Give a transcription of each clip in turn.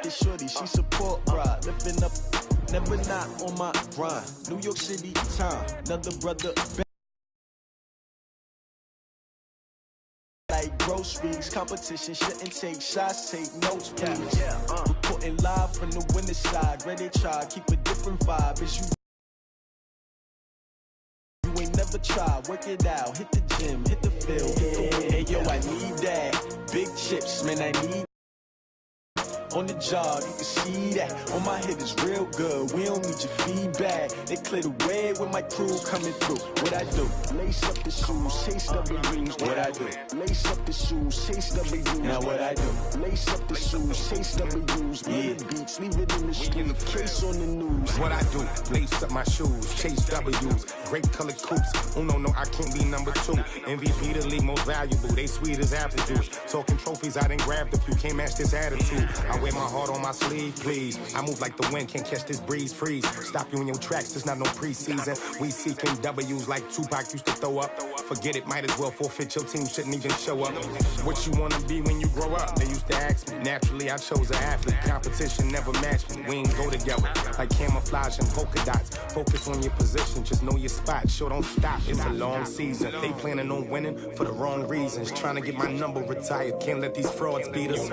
light-skinned shorty, she support bride. Lifting up, never not on my grind. New York City time, another brother. Like groceries, competition shouldn't take shots, take notes, please. Reporting live from the winning side, ready to try, keep a different vibe. It's you ain't never tried, work it out, hit the gym, hit the field, hit the win. Hey yo, I need that, big chips, man, I need. On the job, you can see that. On my head is real good. We don't need your feedback. They clear the way with my crew coming through. What I do? Lace up the shoes, chase W's. What I do? Lace up the shoes, chase W's. Now what I do? Lace up the shoes, chase W's. Yeah, beats, leave it in the street. Case on the news. What I do? Lace up my shoes, chase W's. Great colored coops. Oh no, I can't be number 2. MVP the league most valuable. They sweet as apple juice. Talking trophies, I done grabbed a few. Can't match this attitude. I wear my heart on my sleeve, please. I move like the wind, can't catch this breeze, freeze. Stop you in your tracks, there's not no preseason. We seeking W's like Tupac used to throw up. Forget it, might as well forfeit, your team shouldn't even show up. What you wanna be when you grow up? They used to ask me. Naturally, I chose an athlete. Competition never matched me. We ain't go together like camouflage and polka dots. Focus on your position, just know your spot. Sure, don't stop, it's a long season. They planning on winning for the wrong reasons. Trying to get my number retired, can't let these frauds beat us.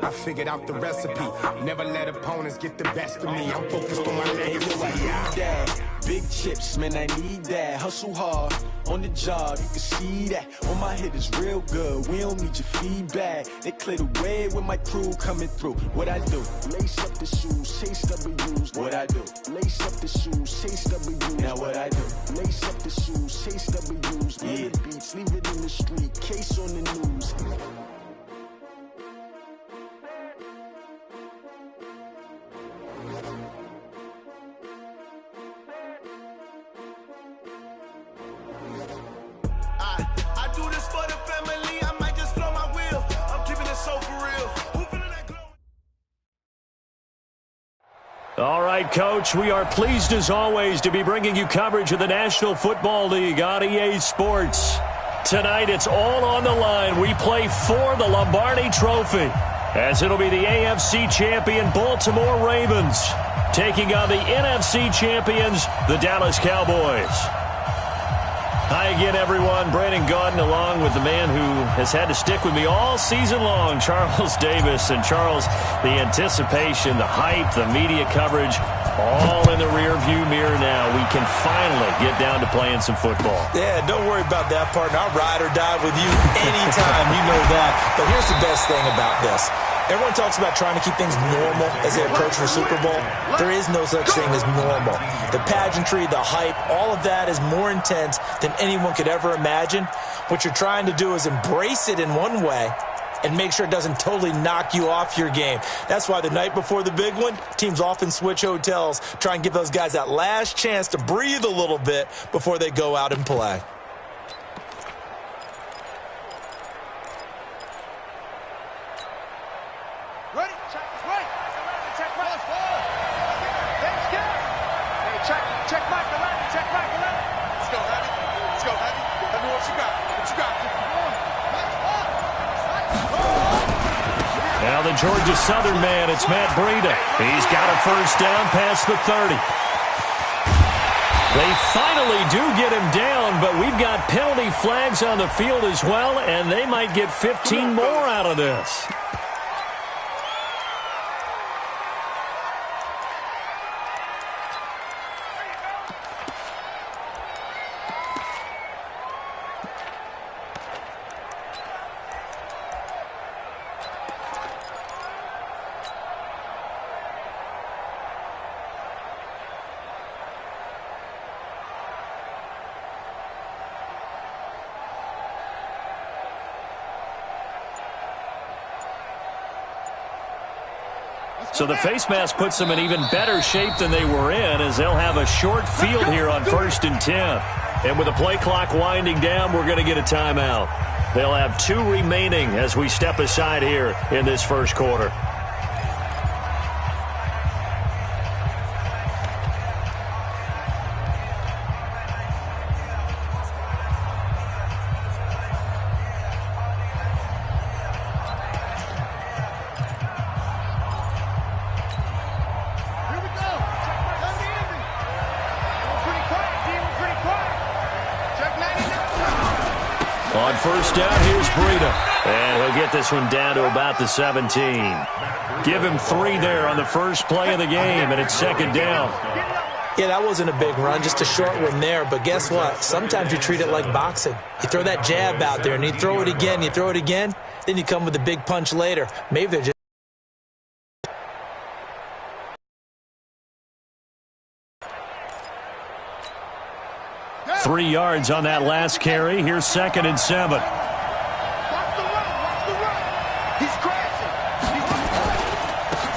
I figured out the recipe. Never let opponents get the best of me. I'm focused on my legacy. I need that. Big chips, man, I need that. Hustle hard on the job, you can see that. On my head is real good. We don't need your feedback. They clear the way with my crew coming through. What I do? Lace up the shoes, chase W's. What I do? Lace up the shoes, chase W's. Now what I do? Lace up the shoes, chase W's. Yeah, beats, leave it in the street. Case on the news. I do this for the family. I might just blow my wheel. I'm keeping it so for real. All right, Coach, we are pleased as always to be bringing you coverage of the National Football League on EA Sports. Tonight, it's all on the line. We play for the Lombardi Trophy, as it'll be the AFC champion Baltimore Ravens taking on the NFC champions, the Dallas Cowboys. Hi again, everyone. Brandon Gaudin along with the man who has had to stick with me all season long, Charles Davis. And Charles, the anticipation, the hype, the media coverage, all in the rearview mirror now. We can finally get down to playing some football. Yeah, don't worry about that, partner. I'll ride or die with you anytime. You know that. But here's the best thing about this. Everyone talks about trying to keep things normal as they approach the Super Bowl. There is no such thing as normal. The pageantry, the hype, all of that is more intense than anyone could ever imagine. What you're trying to do is embrace it in one way and make sure it doesn't totally knock you off your game. That's why the night before the big one, teams often switch hotels, try and give those guys that last chance to breathe a little bit before they go out and play. Now the Georgia Southern man, it's Matt Breida. He's got a first down past the 30. They finally do get him down, but we've got penalty flags on the field as well, and they might get 15 more out of this. So the face mask puts them in even better shape than they were in, as they'll have a short field here on 1st and 10. And with the play clock winding down, we're going to get a timeout. They'll have 2 remaining as we step aside here in this first quarter. On first down, here's Breida. And he'll get this one down to about the 17. Give him 3 there on the first play of the game, and it's second down. Yeah, that wasn't a big run, just a short one there. But guess what? Sometimes you treat it like boxing. You throw that jab out there, and you throw it again, then you come with a big punch later. Maybe they're just 3 yards on that last carry. Here's second and 7.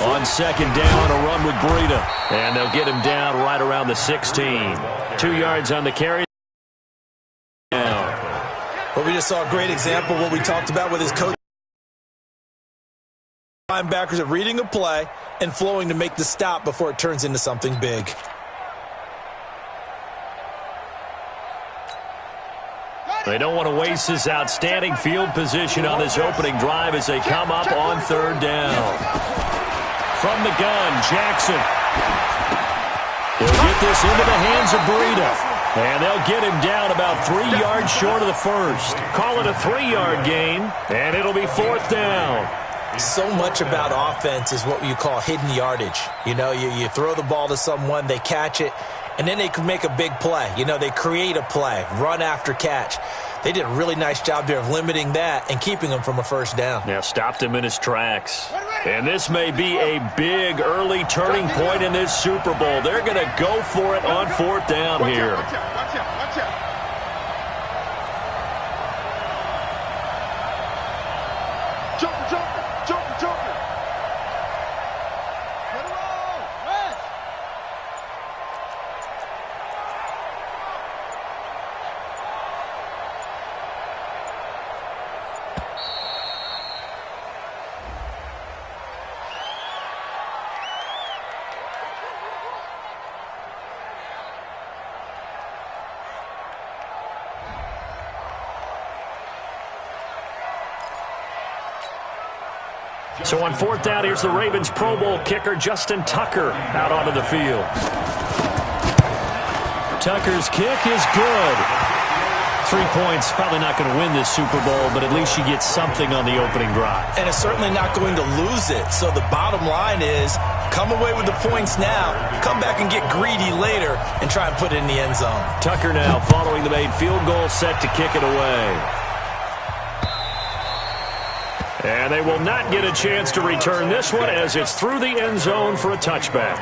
On second down, a run with Breida. And they'll get him down right around the 16. 2 yards on the carry. Well, we just saw a great example of what we talked about with his coach. Linebackers are reading a play and flowing to make the stop before it turns into something big. They don't want to waste this outstanding field position on this opening drive as they come up on third down. From the gun, Jackson. He'll get this into the hands of Breida. And they'll get him down about 3 yards short of the first. Call it a 3-yard gain, and it'll be fourth down. So much about offense is what you call hidden yardage. You know, you throw the ball to someone, they catch it, and then they can make a big play. You know, they create a play, run after catch. They did a really nice job there of limiting that and keeping him from a first down. Yeah, stopped him in his tracks. And this may be a big early turning point in this Super Bowl. They're going to go for it on fourth down here. Watch out. Joker. Let it roll. Rest. So on fourth down, here's the Ravens Pro Bowl kicker, Justin Tucker, out onto the field. Tucker's kick is good. 3 points, probably not going to win this Super Bowl, but at least you get something on the opening drive. And it's certainly not going to lose it. So the bottom line is, come away with the points now, come back and get greedy later, and try and put it in the end zone. Tucker now following the made field goal, set to kick it away. And they will not get a chance to return this one as it's through the end zone for a touchback.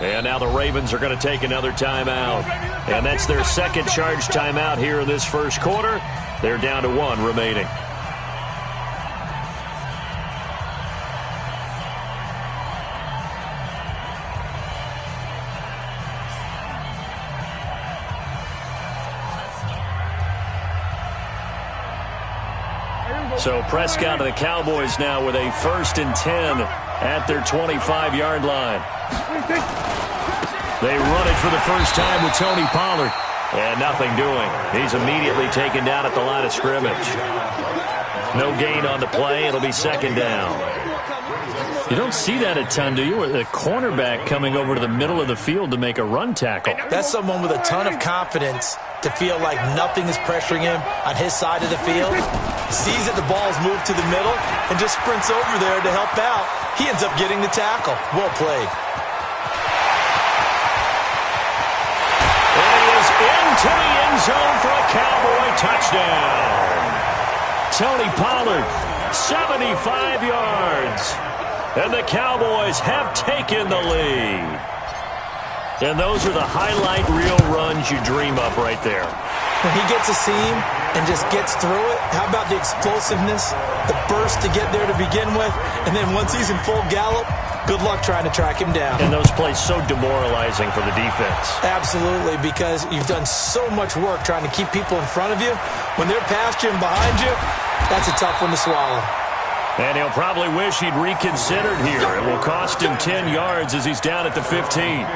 And now the Ravens are going to take another timeout. And that's their second charge timeout here in this first quarter. They're down to 1 remaining. So Prescott and the Cowboys now with a 1st and 10 at their 25-yard line. They run it for the first time with Tony Pollard. And nothing doing. He's immediately taken down at the line of scrimmage. No gain on the play. It'll be second down. You don't see that a ton, do you? A cornerback coming over to the middle of the field to make a run tackle. That's someone with a ton of confidence to feel like nothing is pressuring him on his side of the field. Sees that the ball's moved to the middle and just sprints over there to help out. He ends up getting the tackle. Well played. Into the end zone for a Cowboy touchdown. Tony Pollard, 75 yards. And the Cowboys have taken the lead. And those are the highlight reel runs you dream of right there. When he gets a seam and just gets through it, how about the explosiveness, the burst to get there to begin with, and then once he's in full gallop, good luck trying to track him down. And those plays so demoralizing for the defense. Absolutely, because you've done so much work trying to keep people in front of you. When they're past you and behind you, That's a tough one to swallow. And he'll probably wish he'd reconsidered here. It will cost him 10 yards as he's down at the 15.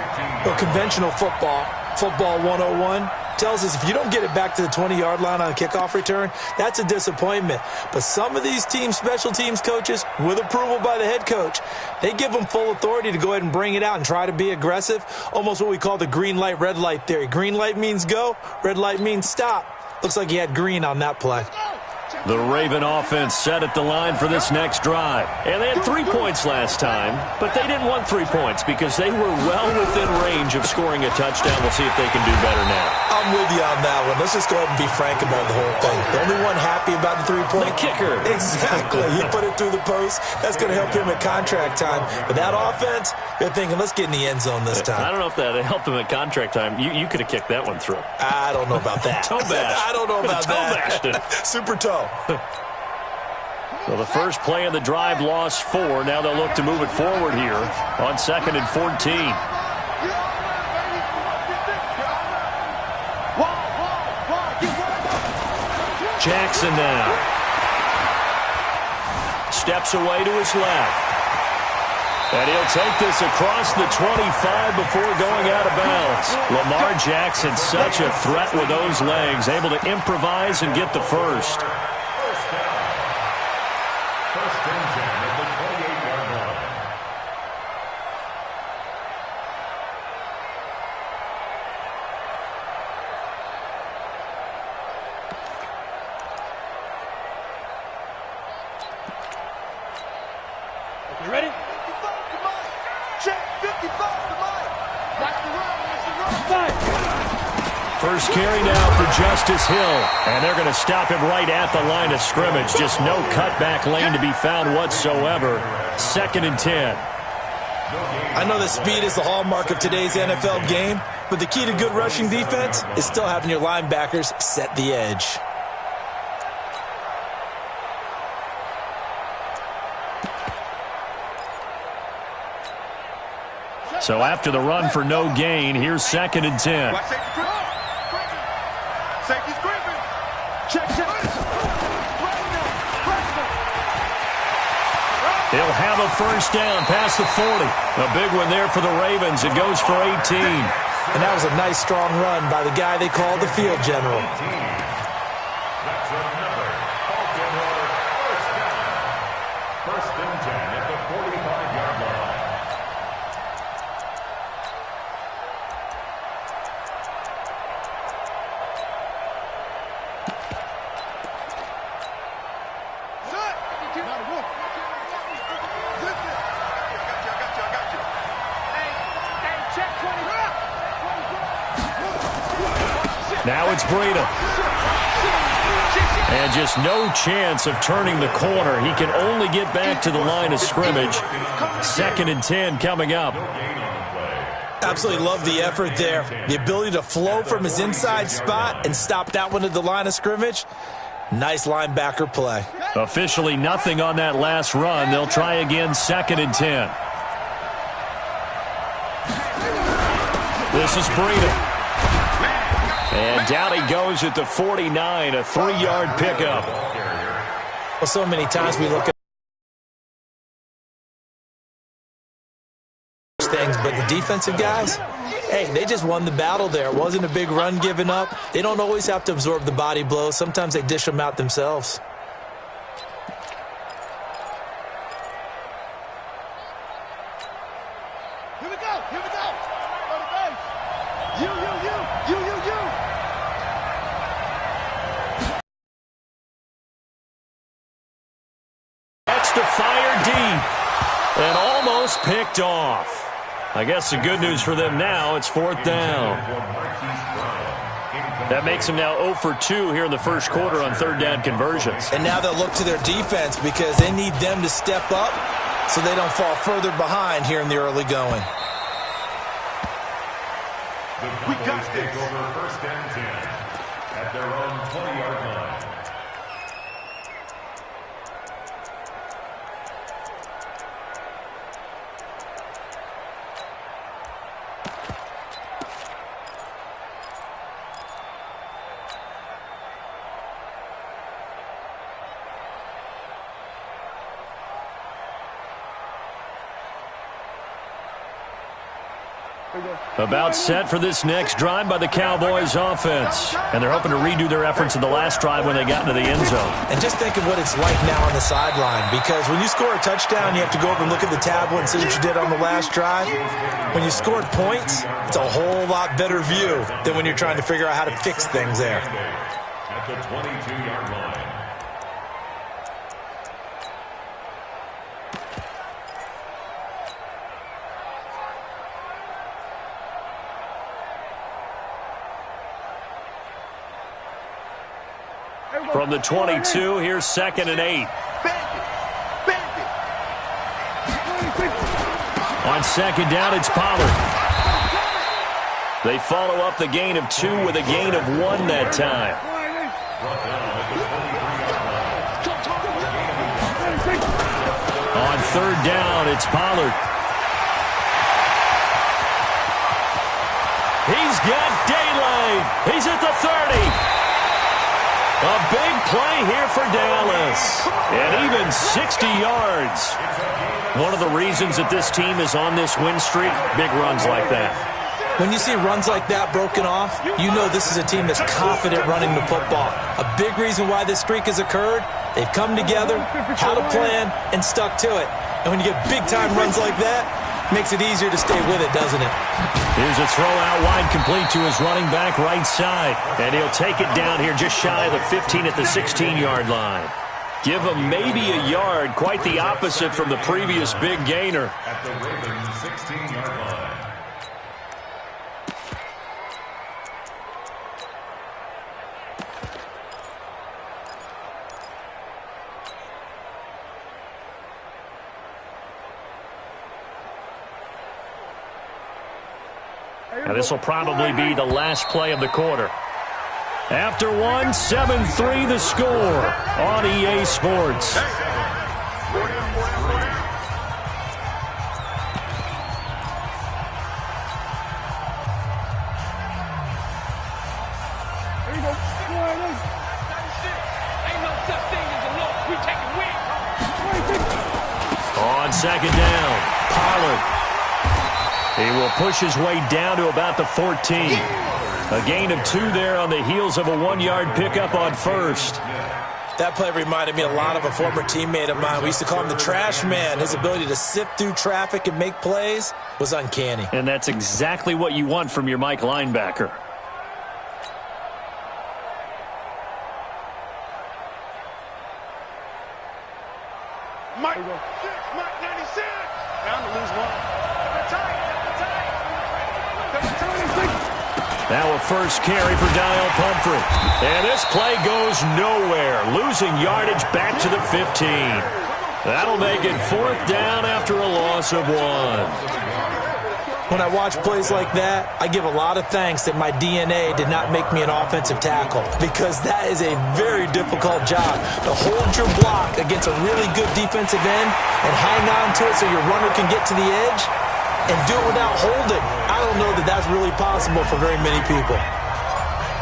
Well, conventional football 101, tells us if you don't get it back to the 20-yard line on a kickoff return, that's a disappointment. But some of these special teams coaches, with approval by the head coach, they give them full authority to go ahead and bring it out and try to be aggressive, almost what we call the green light, red light theory. Green light means go, red light means stop. Looks like he had green on that play. The Raven offense set at the line for this next drive. And they had 3 points last time, but they didn't want 3 points because they were well within range of scoring a touchdown. We'll see if they can do better now. I'm with you on that one. Let's just go ahead and be frank about the whole thing. The only one happy about the 3-point? The kicker. Exactly. He put it through the post. That's going to help him at contract time. But that offense, they're thinking, let's get in the end zone this time. I don't know if that helped him at contract time. You could have kicked that one through. I don't know about that. Toe bash. I don't know about toe that. Bashed it. Super toe. So the first play of the drive lost 4. Now they'll look to move it forward here on 2nd and 14. Jackson now. Steps away to his left. And he'll take this across the 25 before going out of bounds. Lamar Jackson, such a threat with those legs, able to improvise and get the first. You ready? Check 55 to Mike. Watch the run. First carry now for Justice Hill. And they're going to stop him right at the line of scrimmage. Just no cutback lane to be found whatsoever. 2nd and 10. I know that speed is the hallmark of today's NFL game, but the key to good rushing defense is still having your linebackers set the edge. So after the run for no gain, here's 2nd and 10. Safety's gripping. Check. He'll have a first down past the 40. A big one there for the Ravens. It goes for 18. And that was a nice, strong run by the guy they call the field general. First and 10 at the 45-yard line. Now it's Breida. And just no chance of turning the corner. He can only get back to the line of scrimmage. 2nd and 10 coming up. Absolutely love the effort there. The ability to flow from his inside spot and stop that one at the line of scrimmage. Nice linebacker play. Officially nothing on that last run. They'll try again 2nd and 10. This is Breida. And down he goes at the 49, a 3-yard pickup. Well, so many times we look at things, but the defensive guys, hey, they just won the battle there. It wasn't a big run given up. They don't always have to absorb the body blows. Sometimes they dish them out themselves. Here we go. Go to base. You. That's to fire deep. And almost picked off. I guess the good news for them now, it's 4th down. That makes them now 0 for 2 here in the first quarter on 3rd down conversions. And now they'll look to their defense because they need them to step up so they don't fall further behind here in the early going. We got this. Over 1st and 10 at their own 20-yard line. About set for this next drive by the Cowboys offense. And they're hoping to redo their efforts in the last drive when they got into the end zone. And just think of what it's like now on the sideline, because when you score a touchdown, you have to go over and look at the tablet and see what you did on the last drive. When you scored points, it's a whole lot better view than when you're trying to figure out how to fix things there. At the 22-yard line. From the 22, here's 2nd and 8. On 2nd down, it's Pollard. They follow up the gain of 2 with a gain of 1 that time. On 3rd down, it's Pollard. He's got daylight. He's at the 30. A big play here for Dallas. And even 60 yards. One of the reasons that this team is on this win streak, big runs like that. When you see runs like that broken off, you know this is a team that's confident running the football. A big reason why this streak has occurred, they've come together, had a plan, and stuck to it. And when you get big-time runs like that, it makes it easier to stay with it, doesn't it? Here's a throw out wide, complete to his running back right side. And he'll take it down here just shy of the 15 at the 16-yard line. Give him maybe a yard, quite the opposite from the previous big gainer. At the Ravens 16-yard line. Now this will probably be the last play of the quarter. After 1, 7-3 the score on EA Sports. On 2nd down, Pollard. He will push his way down to about the 14. A gain of 2 there on the heels of a 1-yard pickup on 1st. That play reminded me a lot of a former teammate of mine. We used to call him the trash man. His ability to sift through traffic and make plays was uncanny. And that's exactly what you want from your Mike linebacker. Mike 96. Bound to lose one. Now a first carry for Daniel Pumphrey. And this play goes nowhere. Losing yardage back to the 15. That'll make it 4th down after a loss of 1. When I watch plays like that, I give a lot of thanks that my DNA did not make me an offensive tackle, because that is a very difficult job to hold your block against a really good defensive end and hang on to it so your runner can get to the edge and do it without holding. I don't know that that's really possible for very many people.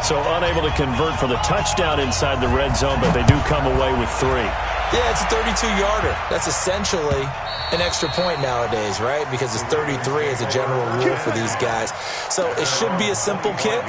So unable to convert for the touchdown inside the red zone, but they do come away with 3. Yeah, it's a 32-yarder. That's essentially an extra point nowadays, right? Because it's 33 as a general rule for these guys. So it should be a simple kick.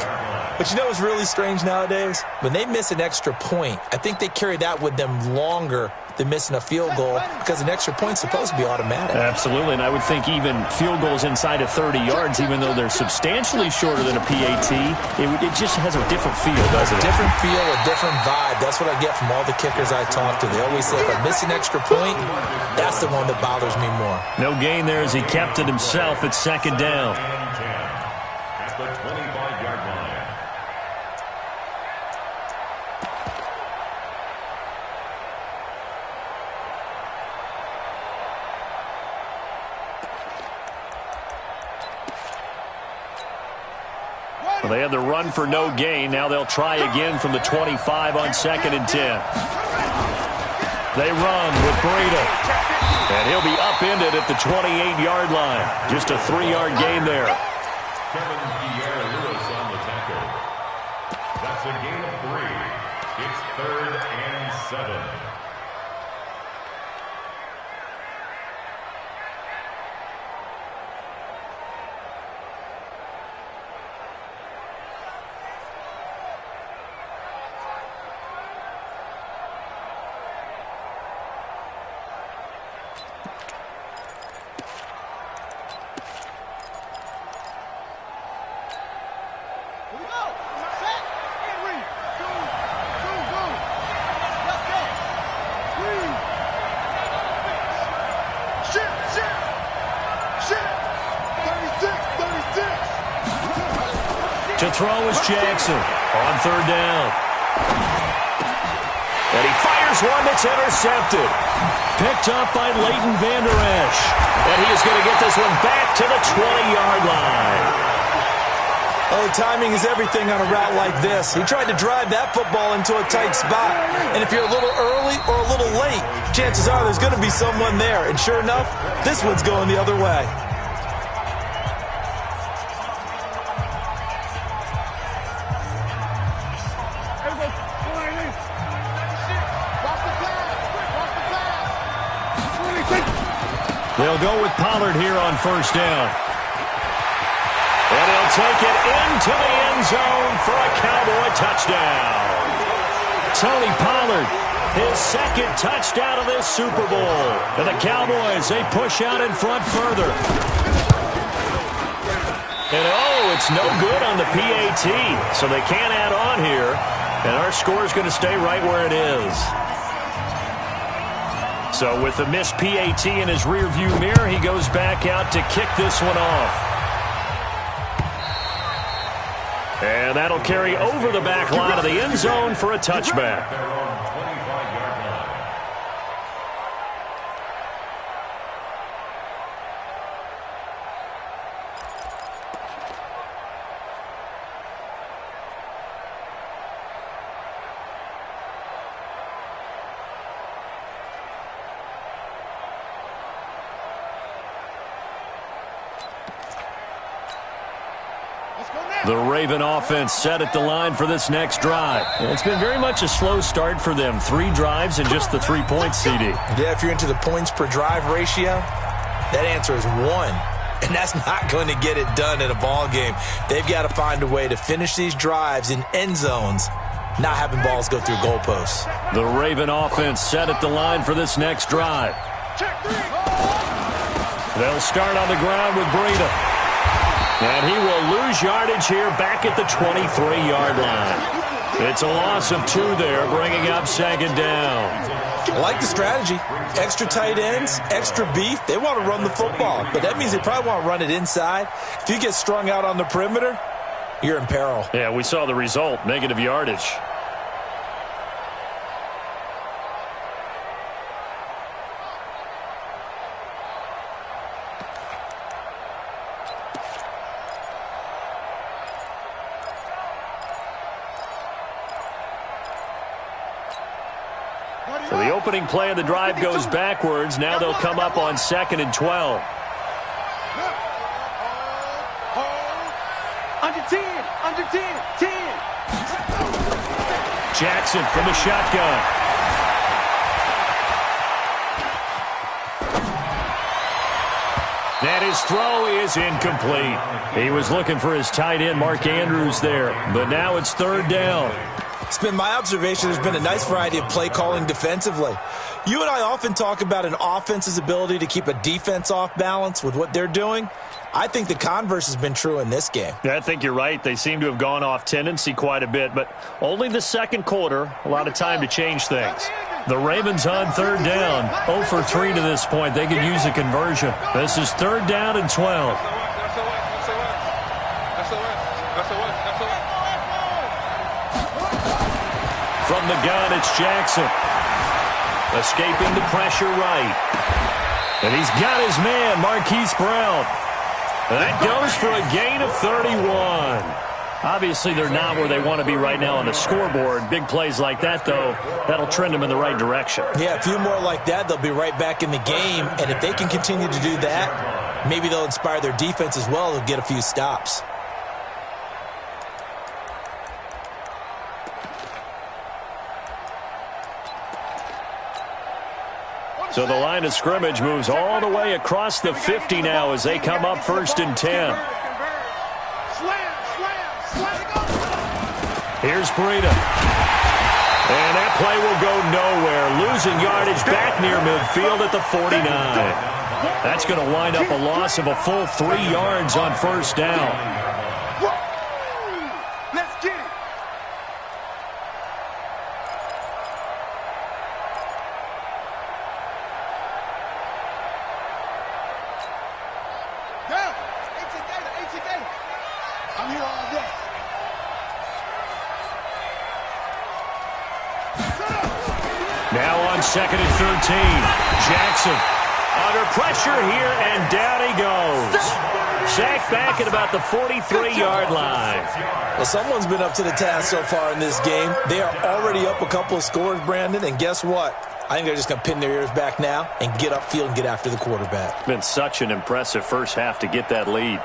But you know what's really strange nowadays? When they miss an extra point, I think they carry that with them longer than missing a field goal, because an extra point's supposed to be automatic. Absolutely, and I would think even field goals inside of 30 yards, even though they're substantially shorter than a PAT, it just has a different feel, doesn't it? Different feel, a different vibe. That's what I get from all the kickers I talk to. They always say, if I miss an extra point, that's the one that bothers me more. No gain there as he kept it himself at 2nd down. At the 25-yard line. Well, they had the run for no gain. Now they'll try again from the 25 on 2nd and 10. They run with Breida. And he'll be upended at the 28-yard line. Just a 3-yard gain there. Kevin Pierre-Louis on the tackle. That's a gain of 3. It's 3rd and 7. To throw is Jackson on third down. And he fires one that's intercepted. Picked up by Leighton Vander Esch. And he is going to get this one back to the 20-yard line. Oh, timing is everything on a route like this. He tried to drive that football into a tight spot. And if you're a little early or a little late, chances are there's going to be someone there. And sure enough, this one's going the other way. They'll go with Pollard here on first down. And he'll take it into the end zone for a Cowboy touchdown. Tony Pollard, his second touchdown of this Super Bowl. And the Cowboys, they push out in front further. And oh, it's no good on the PAT, so they can't add on here. And our score is going to stay right where it is. So with the missed PAT in his rearview mirror, he goes back out to kick this one off. And that'll carry over the back line of the end zone for a touchback. The Raven offense set at the line for this next drive. It's been very much a slow start for them. 3 drives and just the 3 points, CD. Yeah, if you're into the points per drive ratio, that answer is 1. And that's not going to get it done in a ball game. They've got to find a way to finish these drives in end zones, not having balls go through goalposts. The Raven offense set at the line for this next drive. They'll start on the ground with Breida. And he will lose yardage here back at the 23-yard line. It's a loss of 2 there, bringing up second down. I like the strategy. Extra tight ends, extra beef. They want to run the football, but that means they probably want to run it inside. If you get strung out on the perimeter, you're in peril. Yeah, we saw the result, negative yardage. So the opening play of the drive goes backwards. Now they'll come up on 2nd and 12. Under 10, 10. Jackson from the shotgun. And his throw is incomplete. He was looking for his tight end, Mark Andrews, there. But now it's 3rd down. It's been my observation there's been a nice variety of play calling defensively. You and I often talk about an offense's ability to keep a defense off balance with what they're doing. I think the converse has been true in this game. Yeah, I think you're right. They seem to have gone off tendency quite a bit, but only the second quarter, a lot of time to change things. The Ravens on 3rd down, 0 for 3 to this point. They could use a conversion. This is 3rd down and 12. From the gun, it's Jackson. Escaping the pressure right. And he's got his man, Marquise Brown. And that goes for a gain of 31. Obviously, they're not where they want to be right now on the scoreboard. Big plays like that, though, that'll trend them in the right direction. Yeah, a few more like that, they'll be right back in the game. And if they can continue to do that, maybe they'll inspire their defense as well. They'll get a few stops. So the line of scrimmage moves all the way across the 50 now as they come up 1st and 10. Here's Breida. And that play will go nowhere. Losing yardage back near midfield at the 49. That's going to wind up a loss of a full 3 yards on 1st down. Now on 2nd and 13. Jackson under pressure here, and down he goes. Sacked back at about the 43-yard line. Well, someone's been up to the task so far in this game. They are already up a couple of scores, Brandon, and guess what? I think they're just going to pin their ears back now and get upfield and get after the quarterback. Been such an impressive first half to get that lead.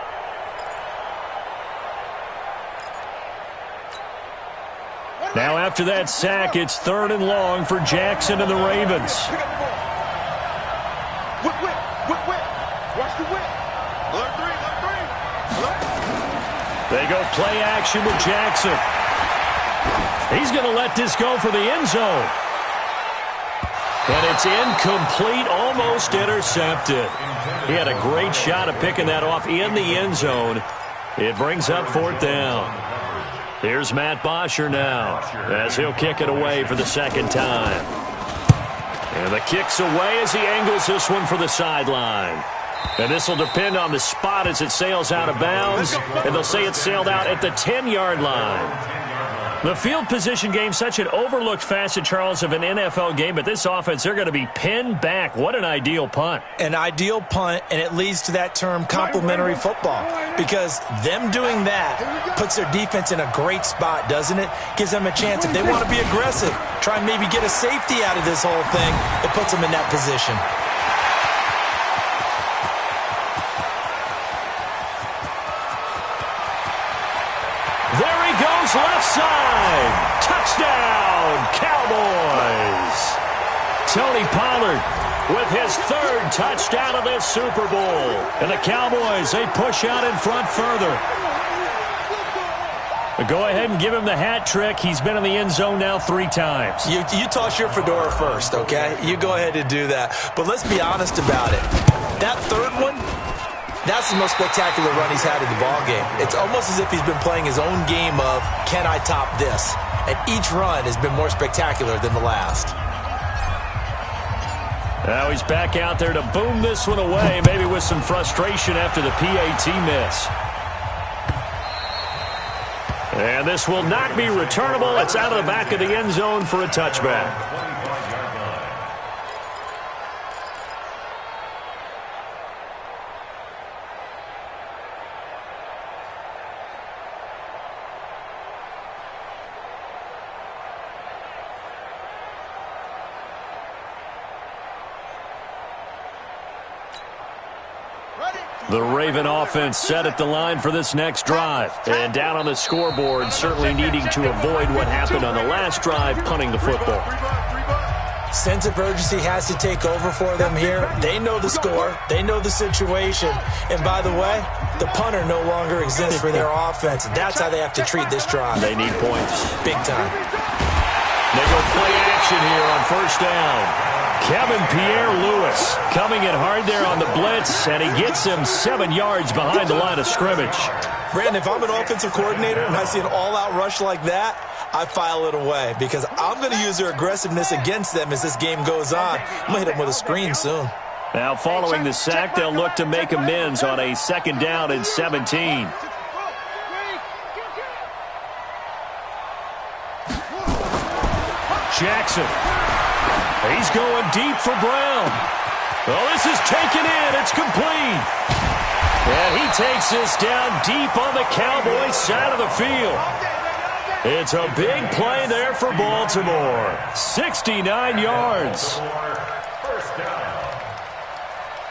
Now after that sack, it's 3rd and long for Jackson and the Ravens. Watch the whip. Alert three. They go play action with Jackson. He's going to let this go for the end zone. And it's incomplete, almost intercepted. He had a great shot at picking that off in the end zone. It brings up 4th down. Here's Matt Bosher now as he'll kick it away for the 2nd time. And the kick's away as he angles this one for the sideline. And this will depend on the spot as it sails out of bounds. And they'll say it sailed out at the 10-yard line. The field position game, such an overlooked facet, Charles, of an NFL game. But this offense, they're going to be pinned back. What an ideal punt. An ideal punt, and it leads to that term complementary football. Because them doing that puts their defense in a great spot, doesn't it? Gives them a chance. If they want to be aggressive, try and maybe get a safety out of this whole thing, it puts them in that position. There he goes, left side. Touchdown, Cowboys. Tony Pollard with his 3rd touchdown of this Super Bowl. And the Cowboys, they push out in front further. But go ahead and give him the hat trick. He's been in the end zone now 3 times. You toss your fedora first, okay? You go ahead and do that. But let's be honest about it. That 3rd one, that's the most spectacular run he's had in the ballgame. It's almost as if he's been playing his own game of, can I top this? And each run has been more spectacular than the last. Now he's back out there to boom this one away, maybe with some frustration after the PAT miss. And this will not be returnable. It's out of the back of the end zone for a touchback. The Raven offense set at the line for this next drive. And down on the scoreboard, certainly needing to avoid what happened on the last drive, punting the football. Sense of urgency has to take over for them here. They know the score. They know the situation. And by the way, the punter no longer exists for their offense. That's how they have to treat this drive. They need points. Big time. They go play action here on 1st down. Kevin Pierre-Louis coming in hard there on the blitz, and he gets him 7 yards behind the line of scrimmage. Brandon, if I'm an offensive coordinator and I see an all-out rush like that, I file it away because I'm going to use their aggressiveness against them as this game goes on. I'm going to hit them with a screen soon. Now following the sack, they'll look to make amends on a 2nd down and 17. Jackson. He's going deep for Brown. Well, this is taken in. It's complete. And he takes this down deep on the Cowboys side of the field. It's a big play there for Baltimore. 69 yards. 1st down.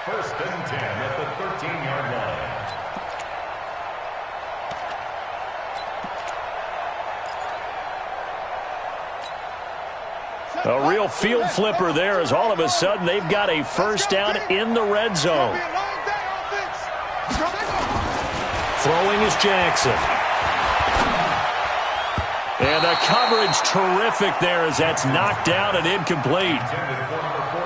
1st and 10 at the 13-yard line. A real field flipper there as all of a sudden they've got a 1st down in the red zone. Throwing is Jackson. And the coverage terrific there as that's knocked down and incomplete.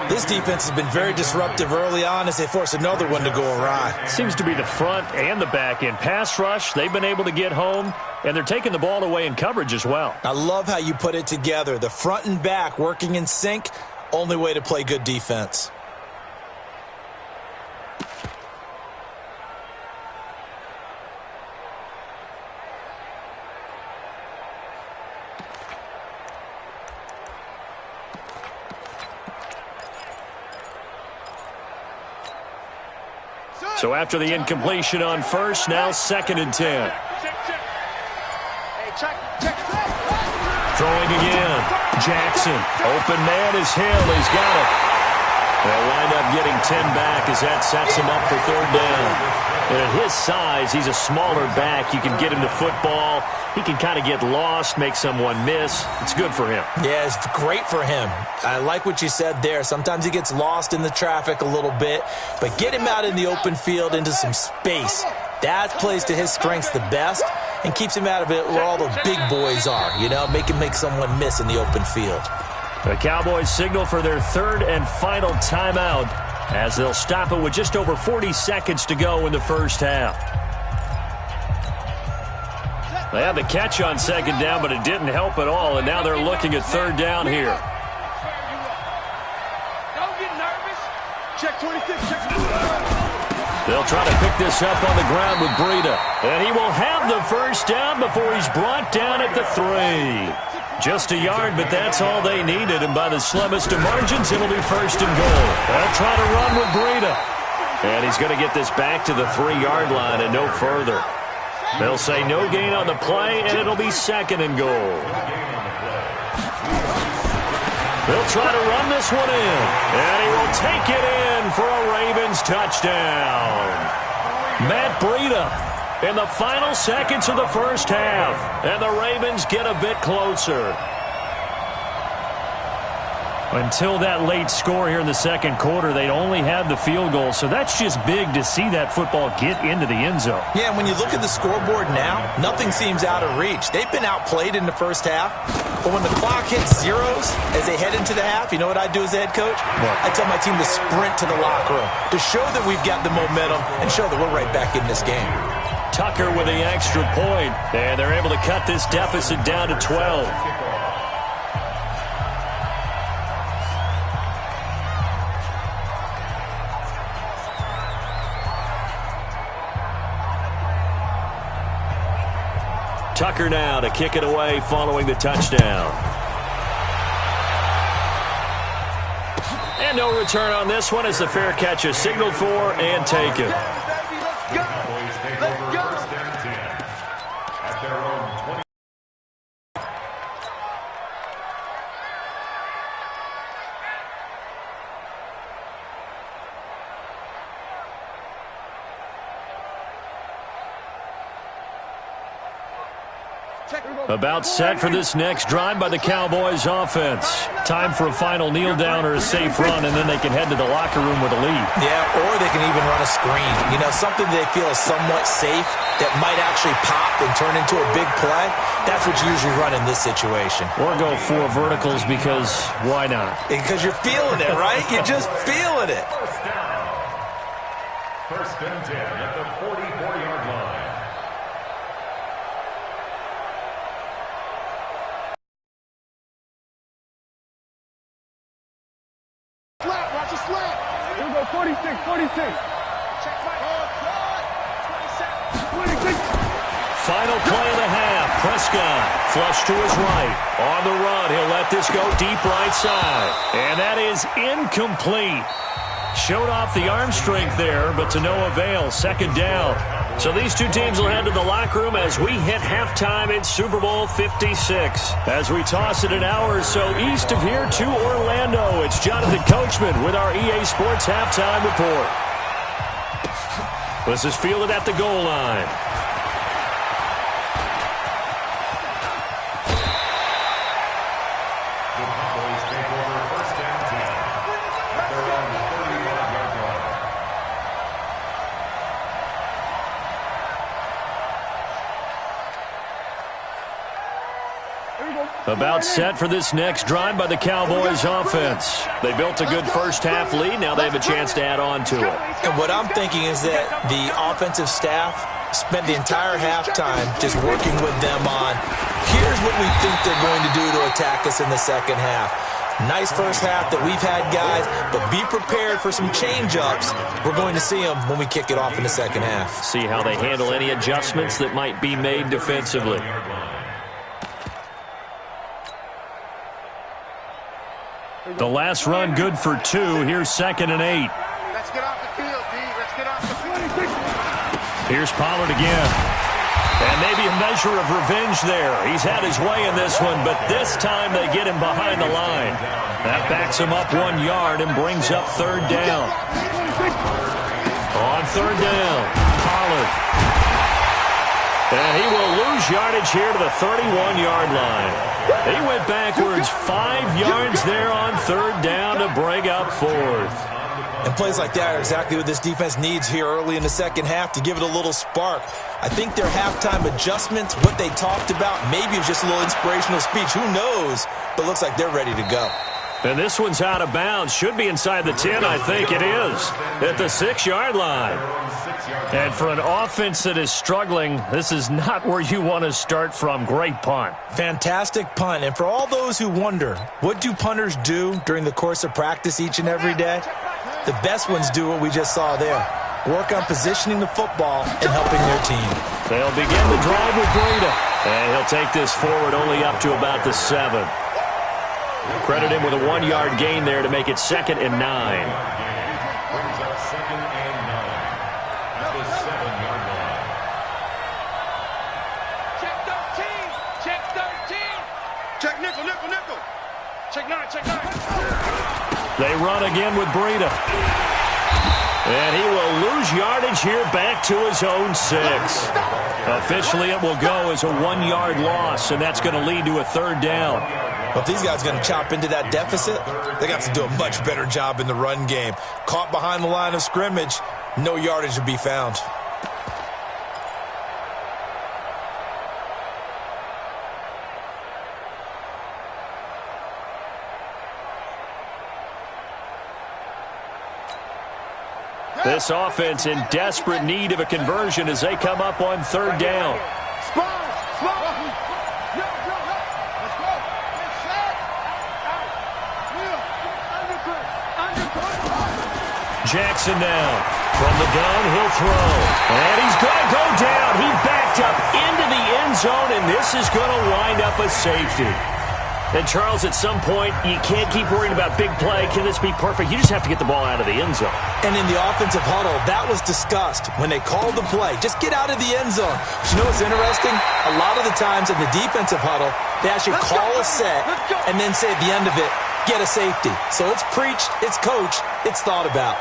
This defense has been very disruptive early on as they force another one to go awry. Seems to be the front and the back end. Pass rush, they've been able to get home, and they're taking the ball away in coverage as well. I love how you put it together. The front and back working in sync, only way to play good defense. So after the incompletion on first, now 2nd and 10. Throwing again. Jackson. Open man is Hill. He's got it. They'll wind up getting 10 back as that sets him up for 3rd down. And at his size, he's a smaller back. You can get him to football. He can kind of get lost, make someone miss. It's good for him. Yeah, it's great for him. I like what you said there. Sometimes he gets lost in the traffic a little bit. But get him out in the open field into some space. That plays to his strengths the best and keeps him out of it where all the big boys are. You know, make him make someone miss in the open field. The Cowboys signal for their 3rd and final timeout as they'll stop it with just over 40 seconds to go in the first half. They had the catch on 2nd down, but it didn't help at all, and now they're looking at 3rd down here. Don't get nervous. Check 26, check 26. They'll try to pick this up on the ground with Breida, and he will have the first down before he's brought down at the 3. Just a yard, but that's all they needed, and by the slimmest of margins, it'll be 1st and goal. They'll try to run with Breida. And he's going to get this back to the 3-yard line and no further. They'll say no gain on the play, and it'll be 2nd and goal. They'll try to run this one in, and he will take it in for a Ravens touchdown. Matt Breida in the final seconds of the first half, and the Ravens get a bit closer. Until that late score here in the 2nd quarter, they'd only had the field goal, so that's just big to see that football get into the end zone. Yeah, and when you look at the scoreboard now, nothing seems out of reach. They've been outplayed in the first half, but when the clock hits zeros as they head into the half, you know what I do as the head coach? What? I tell my team to sprint to the locker room to show that we've got the momentum and show that we're right back in this game. Tucker with the extra point, and they're able to cut this deficit down to 12. Tucker now to kick it away following the touchdown. And no return on this one as the fair catch is signaled for and taken. About set for this next drive by the Cowboys offense. Time for a final kneel down or a safe run, and then they can head to the locker room with a lead. Yeah, or they can even run a screen. You know, something they feel is somewhat safe that might actually pop and turn into a big play. That's what you usually run in this situation. Or go 4 verticals because why not? Because you're feeling it, right? You're just feeling it. First and 10 at the 44-yard line. Watch a slap. Here we go, 46, 46. Check my hold. 26. Final play of the half. Prescott flush to his right. On the run, he'll let this go deep right side. And that is incomplete. Showed off the arm strength there, but to no avail. 2nd down. So these two teams will head to the locker room as we hit halftime in Super Bowl 56. As we toss it an hour or so east of here to Orlando, it's Jonathan Coachman with our EA Sports Halftime Report. This is fielded at the goal line. The Cowboys take over 1st and 10 at their own 35-yard line. About set for this next drive by the Cowboys offense. They built a good first half lead. Now they have a chance to add on to it. And what I'm thinking is that the offensive staff spent the entire halftime just working with them on, here's what we think they're going to do to attack us in the second half. Nice first half that we've had, guys, but be prepared for some change-ups. We're going to see them when we kick it off in the second half. See how they handle any adjustments that might be made defensively. The last run good for 2. Here's 2nd and 8. Let's get off the field, D. Let's get off the field. Here's Pollard again. And maybe a measure of revenge there. He's had his way in this one, but this time they get him behind the line. That backs him up 1 yard and brings up third down. On third down, Pollard. And he will lose yardage here to the 31-yard line. He went backwards 5 yards there on third down to bring up fourth. And plays like that are exactly what this defense needs here early in the second half to give it a little spark. I think their halftime adjustments, what they talked about, maybe it was just a little inspirational speech. Who knows? But looks like they're ready to go. And this one's out of bounds. Should be inside the 10, I think it is. At the 6-yard line. And for an offense that is struggling, this is not where you want to start from. Great punt. Fantastic punt. And for all those who wonder, what do punters do during the course of practice each and every day? The best ones do what we just saw there. Work on positioning the football and helping their team. They'll begin the drive with Breida. And he'll take this forward only up to about the 7. Credit him with a 1-yard gain there to make it 2nd and 9. Brings up 2nd and 9 at the 7-yard line. Check 13. Check 13. Check nickel, nickel, nickel. Check 9, check 9. They run again with Breida. And he will lose yardage here back to his own 6. Officially, it will go as a 1-yard loss, and that's going to lead to a third down. Well, if these guys are going to chop into that deficit, they got to do a much better job in the run game. Caught behind the line of scrimmage, no yardage to be found. This offense in desperate need of a conversion as they come up on third down. Jackson now from the gun, he'll throw. And he's going to go down. He backed up into the end zone, and this is going to wind up a safety. And, Charles, at some point, you can't keep worrying about big play. Can this be perfect? You just have to get the ball out of the end zone. And in the offensive huddle, that was discussed when they called the play. Just get out of the end zone. But you know what's interesting? A lot of the times in the defensive huddle, they actually call a set and then say at the end of it, get a safety. So it's preached, it's coached, it's thought about.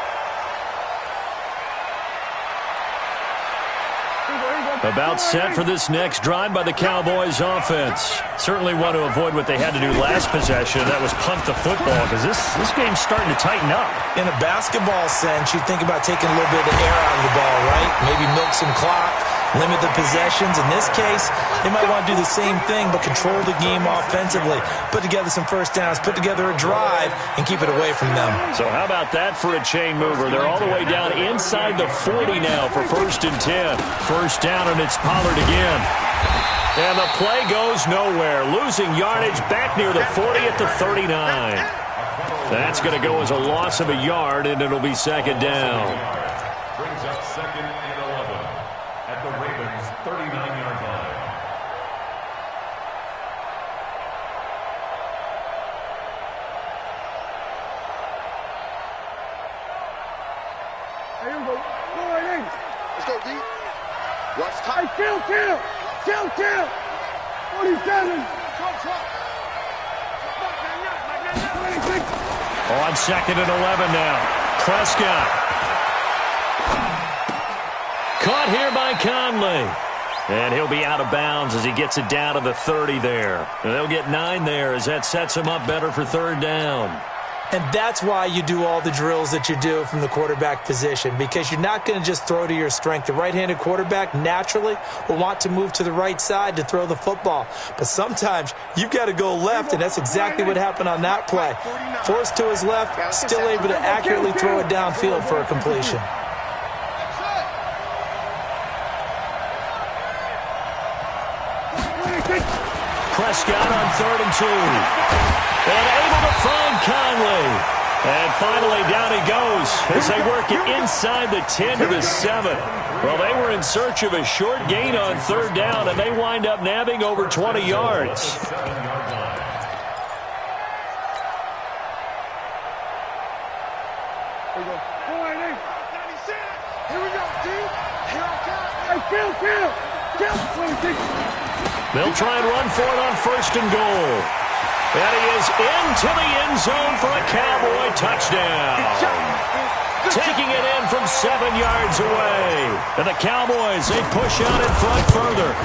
About set for this next drive by the Cowboys offense. Certainly want to avoid what they had to do last possession. That was punt the football because this game's starting to tighten up. In a basketball sense, you think about taking a little bit of the air out of the ball, right? Maybe milk some clock, limit the possessions. In this case, they might want to do the same thing but control the game offensively. Put together some first downs, put together a drive, and keep it away from them. So how about that for a chain mover? They're all the way down inside the 40 now for 1st and 10. First down, and it's Pollard again. And the play goes nowhere. Losing yardage back near the 40 at the 39. That's going to go as a loss of a yard, and it'll be 2nd down. Brings up 2nd and 11 at the Ravens' 39-yard line. Here we go. Go right in. Let's go, D. Watch tight. Kill. 47. On 2nd and 11 now. Prescott. Caught here by Conley. And he'll be out of bounds as he gets it down to the 30 there. And they'll get 9 there as that sets him up better for third down. And that's why you do all the drills that you do from the quarterback position, because you're not going to just throw to your strength. The right-handed quarterback naturally will want to move to the right side to throw the football. But sometimes you've got to go left, and that's exactly what happened on that play. Forced to his left, still able to accurately throw it downfield for a completion. Prescott on 3rd and 2. And able to find Conley. And finally, down he goes as they work it inside the 10 to the 7. Well, they were in search of a short gain on third down, and they wind up nabbing over 20 yards. 7-yard line. Here we go. Go right in. 96. Here we go, D. Here I come. They'll try and run for it on 1st and goal. And he is into the end zone for a Cowboy touchdown. Taking it in from 7 yards away. And the Cowboys, they push out in front further.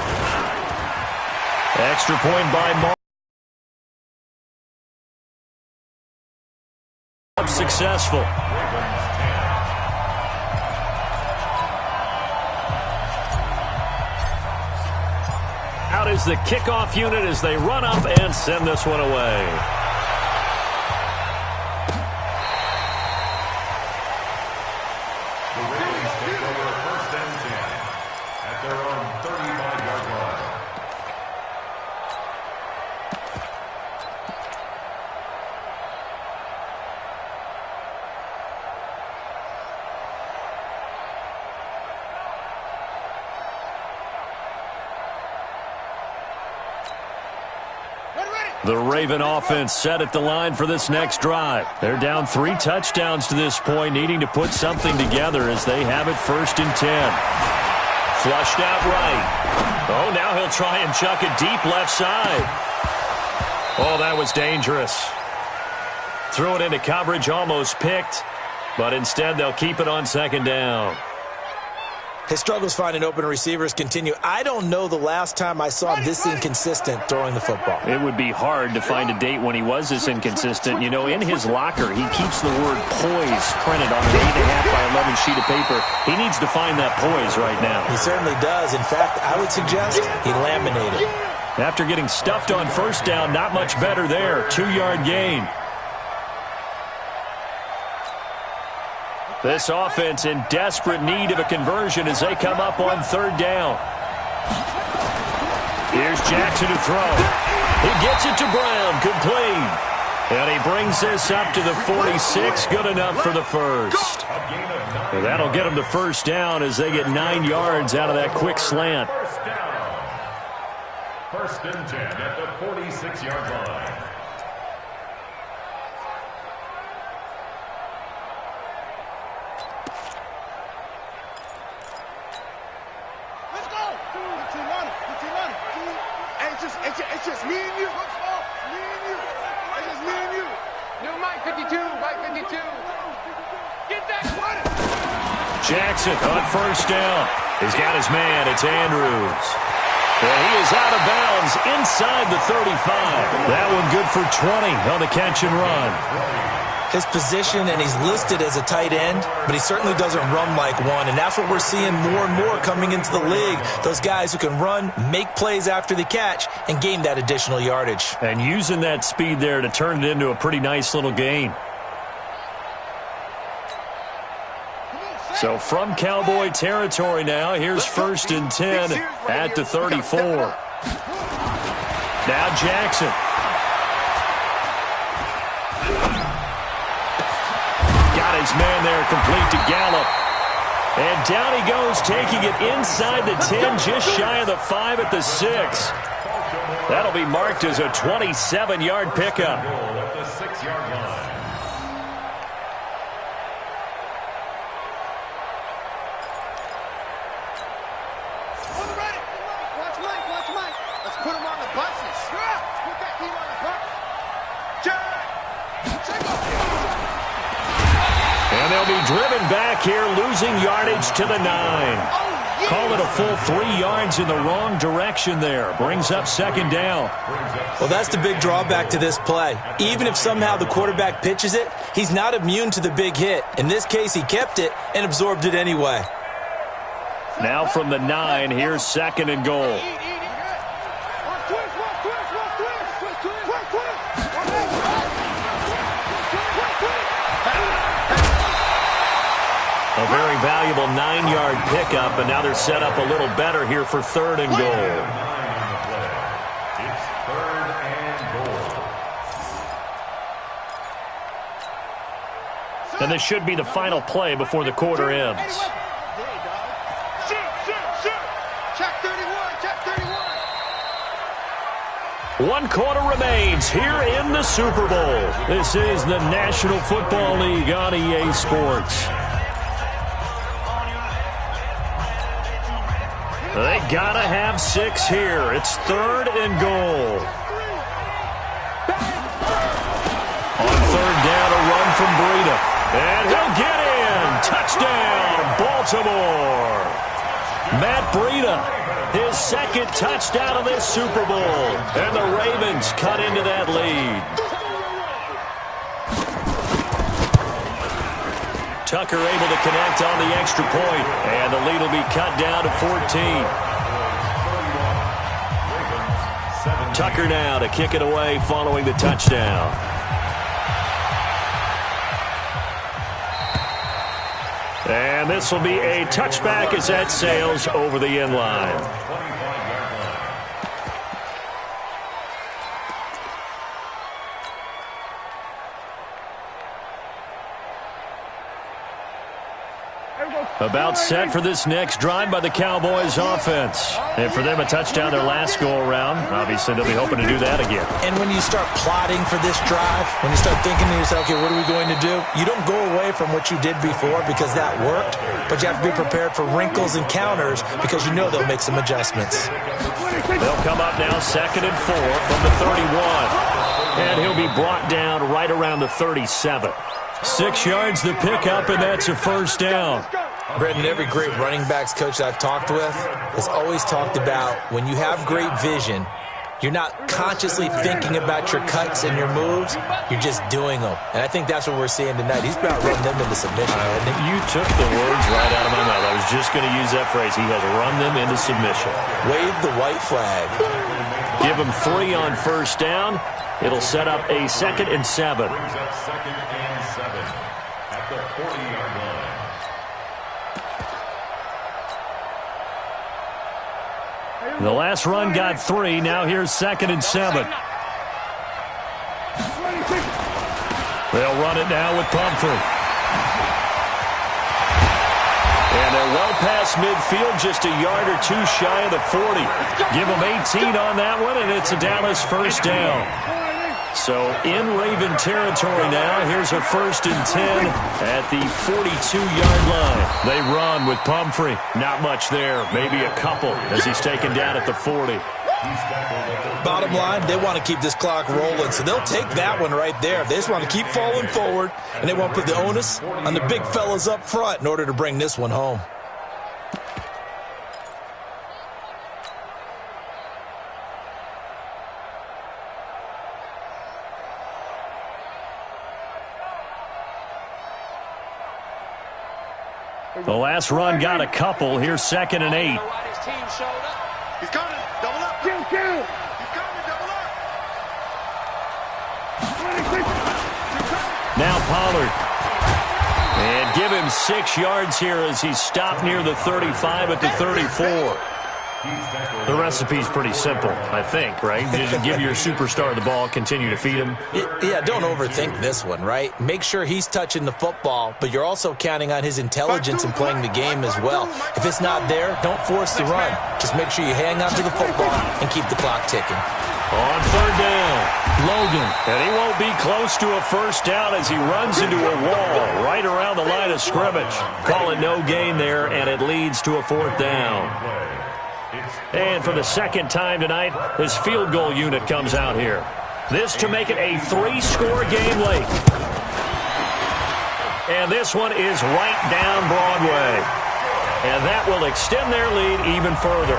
Extra point by Mark. Successful. Out is the kickoff unit as they run up and send this one away. The Ravens take over 1st and 10 at their own 35-yard line. The Raven offense set at the line for this next drive. They're down 3 touchdowns to this point, needing to put something together as they have it 1st and 10. Flushed out right. Oh, now he'll try and chuck it deep left side. Oh, that was dangerous. Threw it into coverage, almost picked, but instead they'll keep it on 2nd down. His struggles finding open receivers continue. I don't know the last time I saw him this inconsistent throwing the football. It would be hard to find a date when he was this inconsistent. You know, in his locker, he keeps the word poise printed on an 8.5 by 11 sheet of paper. He needs to find that poise right now. He certainly does. In fact, I would suggest he laminated. After getting stuffed on 1st down, not much better there. 2-yard gain. This offense in desperate need of a conversion as they come up on 3rd down. Here's Jackson to throw. He gets it to Brown, complete. And he brings this up to the 46, good enough for the 1st. Well, that'll get them to 1st down as they get 9 yards out of that quick slant. 1st down. 1st and 10 at the 46-yard line. It's just me and you. Me and you. It's just me and you. New Mike 52, Mike 52. Get that one. Jackson on 1st down. He's got his man. It's Andrews. And he is out of bounds inside the 35. That one good for 20 on the catch and run. His position, and he's listed as a tight end, but he certainly doesn't run like one, and that's what we're seeing more and more coming into the league. Those guys who can run, make plays after the catch, and gain that additional yardage. And using that speed there to turn it into a pretty nice little gain. So from Cowboy territory now, here's 1st and 10 at the 34. Now Jackson. Got his man there, complete to Gallup. And down he goes, taking it inside the 10, just shy of the 5 at the 6. That'll be marked as a 27-yard pickup. At the 6-yard line. Watch Mike. Let's put him on the buses. Let's put that team on the bus. And they'll be driven back here, losing yardage to the 9. Call it a full 3 yards in the wrong direction there. Brings up 2nd down. Well, that's the big drawback to this play. Even if somehow the quarterback pitches it, he's not immune to the big hit. In this case, he kept it and absorbed it anyway. Now from the 9, here's 2nd and goal. A very valuable 9-yard pickup, and now they're set up a little better here for 3rd and goal. It's 3rd and goal. And this should be the final play before the quarter ends. Check 31, check 31. 1 quarter remains here in the Super Bowl. This is the National Football League on EA Sports. They gotta have 6 here. It's 3rd and goal. On 3rd down, a run from Breida. And he'll get in. Touchdown, Baltimore. Matt Breida, his 2nd touchdown of this Super Bowl. And the Ravens cut into that lead. Tucker able to connect on the extra point, and the lead will be cut down to 14. Tucker now to kick it away following the touchdown. And this will be a touchback as that sails over the end line. About set for this next drive by the Cowboys offense. And for them, a touchdown their last go-around. Obviously, they'll be hoping to do that again. And when you start plotting for this drive, when you start thinking to yourself, okay, what are we going to do? You don't go away from what you did before because that worked, but you have to be prepared for wrinkles and counters because you know they'll make some adjustments. They'll come up now 2nd and 4 from the 31. And he'll be brought down right around the 37. 6 yards the pickup, and that's a 1st down. Brendan, every great running backs coach I've talked with has always talked about when you have great vision, you're not consciously thinking about your cuts and your moves, you're just doing them. And I think that's what we're seeing tonight. He's about running them into submission. You took the words right out of my mouth. I was just going to use that phrase. He has run them into submission. Wave the white flag. Give him 3 on 1st down. It'll set up a 2nd and 7. Brings up 2nd and 7 at the 40-yard line. The last run got 3. Now here's 2nd and 7. They'll run it now with Pumphrey. And they're well past midfield, just a yard or 2 shy of the 40. Give them 18 on that one, and it's a Dallas 1st down. So in Raven territory now. Here's a 1st and 10 at the 42-yard line. They run with Pumphrey. Not much there. Maybe a couple as he's taken down at the 40. Bottom line, they want to keep this clock rolling, so they'll take that one right there. They just want to keep falling forward, and they won't put the onus on the big fellas up front in order to bring this one home. The last run got a couple. Here's 2nd and 8. He's coming. Double up. He's coming. Double up. Now Pollard. And give him 6 yards here as he's stopped near the 35 at the 34. The recipe's pretty simple, I think, right? Just give your superstar the ball, continue to feed him. Yeah, don't overthink this one, right? Make sure he's touching the football, but you're also counting on his intelligence in playing the game as well. If it's not there, don't force the run. Just make sure you hang on to the football and keep the clock ticking. On 3rd down, Logan. And he won't be close to a 1st down as he runs into a wall right around the line of scrimmage. Call it no gain there, and it leads to a 4th down. And for the 2nd time tonight, this field goal unit comes out here. This to make it a 3-score game late. And this one is right down Broadway. And that will extend their lead even further.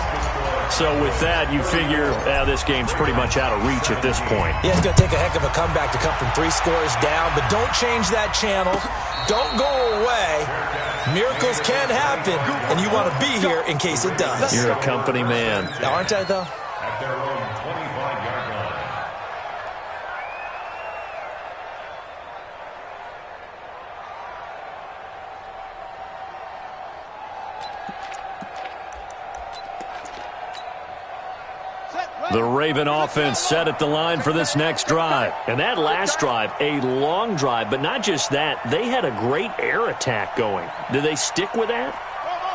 So with that, you figure this game's pretty much out of reach at this point. Yeah, it's going to take a heck of a comeback to come from 3 scores down, but don't change that channel. Don't go away. Miracles can happen, and you want to be here in case it does. You're a company man. Aren't I, though? At their own 25-yard line. The Raven offense set at the line for this next drive. And that last drive, a long drive, but not just that. They had a great air attack going. Do they stick with that?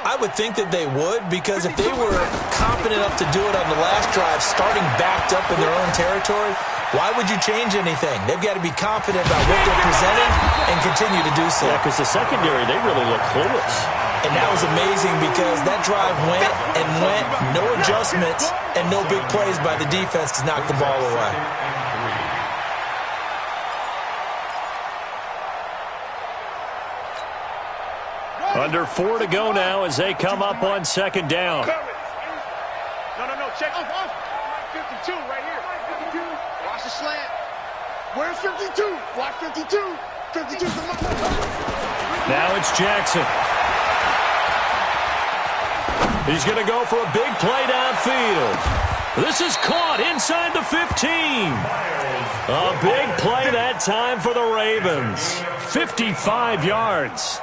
I would think that they would, because if they were confident enough to do it on the last drive, starting backed up in their own territory, why would you change anything? They've got to be confident about what they're presenting and continue to do so. Yeah, because the secondary, they really look clueless. And that was amazing because that drive went and went, no adjustments, and no big plays by the defense to knock the ball away. Under 4 to go now as they come up on second down. No, check off. 52 right here. 52. Watch the slant. Where's 52? Watch 52. 52. Now it's Jackson. He's going to go for a big play downfield. This is caught inside the 15. A big play that time for the Ravens. 55 yards.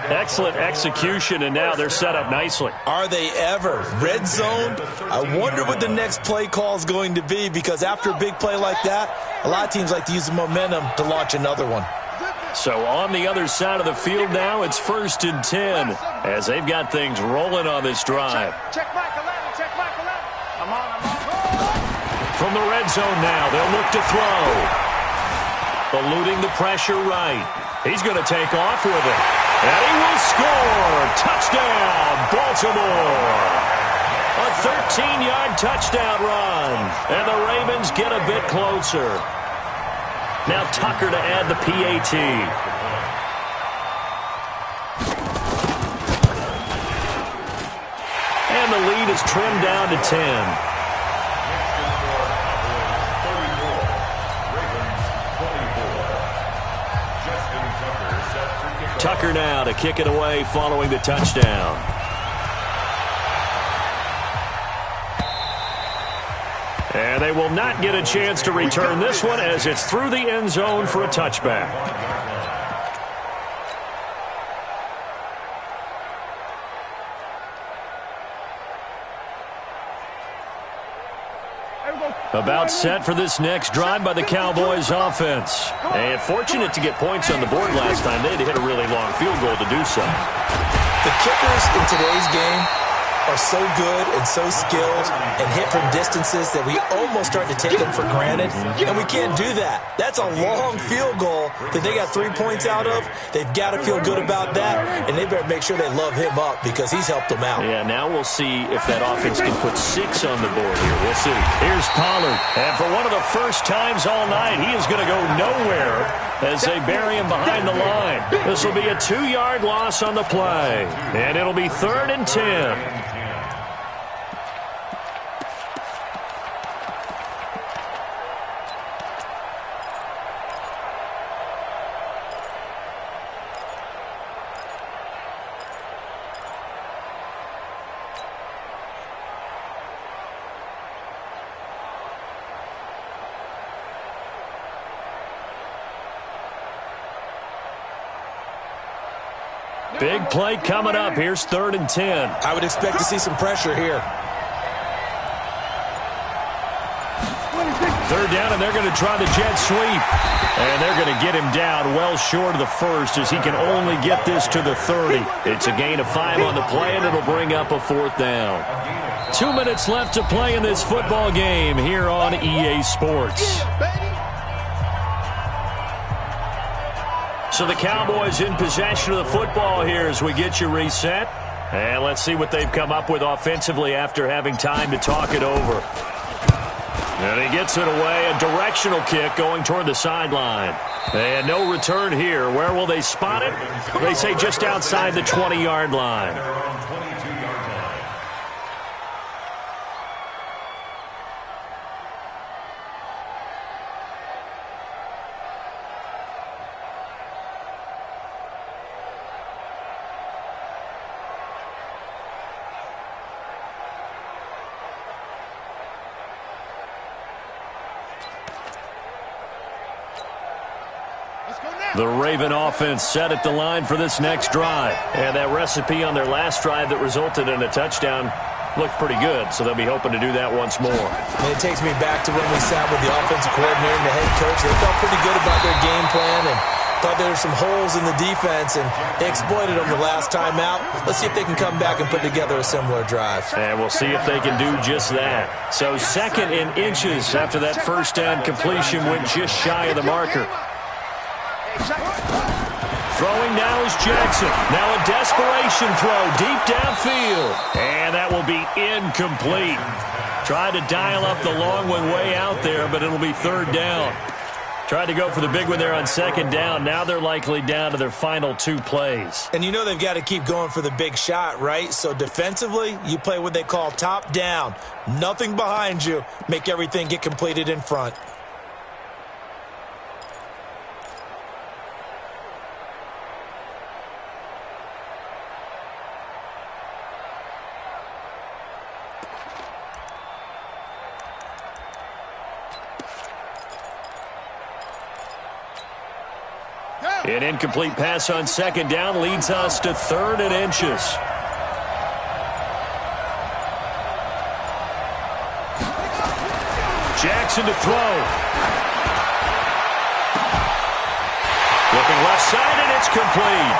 Excellent execution, and now they're set up nicely. Are they ever? Red zone? I wonder what the next play call is going to be, because after a big play like that, a lot of teams like to use the momentum to launch another one. So on the other side of the field now, it's 1st and 10 as they've got things rolling on this drive. Check Mike 11. Check Mike 11. I'm on. From the red zone now, they'll look to throw. Eluding the pressure right. He's going to take off with it. And he will score. Touchdown, Baltimore. A 13-yard touchdown run. And the Ravens get a bit closer. Now Tucker to add the PAT. And the lead is trimmed down to 10. Tucker now to kick it away following the touchdown. And they will not get a chance to return this one as it's through the end zone for a touchback. About set for this next drive by the Cowboys offense. And fortunate to get points on the board last time. They had to hit a really long field goal to do so. The kickers in today's game are so good and so skilled and hit from distances that we almost start to take them for granted, and we can't do that. That's a long field goal that they got 3 points out of. They've got to feel good about that, and they better make sure they love him up because he's helped them out. Yeah, now we'll see if that offense can put 6 on the board here. We'll see. Here's Pollard, and for one of the first times all night, he is going to go nowhere as they bury him behind the line. This will be a 2-yard loss on the play, and it'll be 3rd and 10. Big play coming up. Here's 3rd and 10. I would expect to see some pressure here. 3rd down, and they're going to try the jet sweep. And they're going to get him down well short of the first as he can only get this to the 30. It's a gain of 5 on the play, and it'll bring up a 4th down. 2 minutes left to play in this football game here on EA Sports. So the Cowboys in possession of the football here as we get you reset. And let's see what they've come up with offensively after having time to talk it over. And he gets it away, a directional kick going toward the sideline. And no return here. Where will they spot it? They say just outside the 20-yard line. The Raven offense set at the line for this next drive. And that recipe on their last drive that resulted in a touchdown looked pretty good, so they'll be hoping to do that once more. And it takes me back to when we sat with the offensive coordinator and the head coach. They felt pretty good about their game plan and thought there were some holes in the defense, and they exploited them the last time out. Let's see if they can come back and put together a similar drive. And we'll see if they can do just that. So 2nd in inches after that first down completion went just shy of the marker. Throwing now is Jackson. Now a desperation throw deep downfield. And that will be incomplete. Tried to dial up the long one way out there, but it'll be third down. Tried to go for the big one there on second down. Now they're likely down to their final 2 plays. And you know they've got to keep going for the big shot, right? So defensively, you play what they call top down. Nothing behind you. Make everything get completed in front. An incomplete pass on second down leads us to 3rd and inches. Jackson to throw. Looking left side, and it's complete.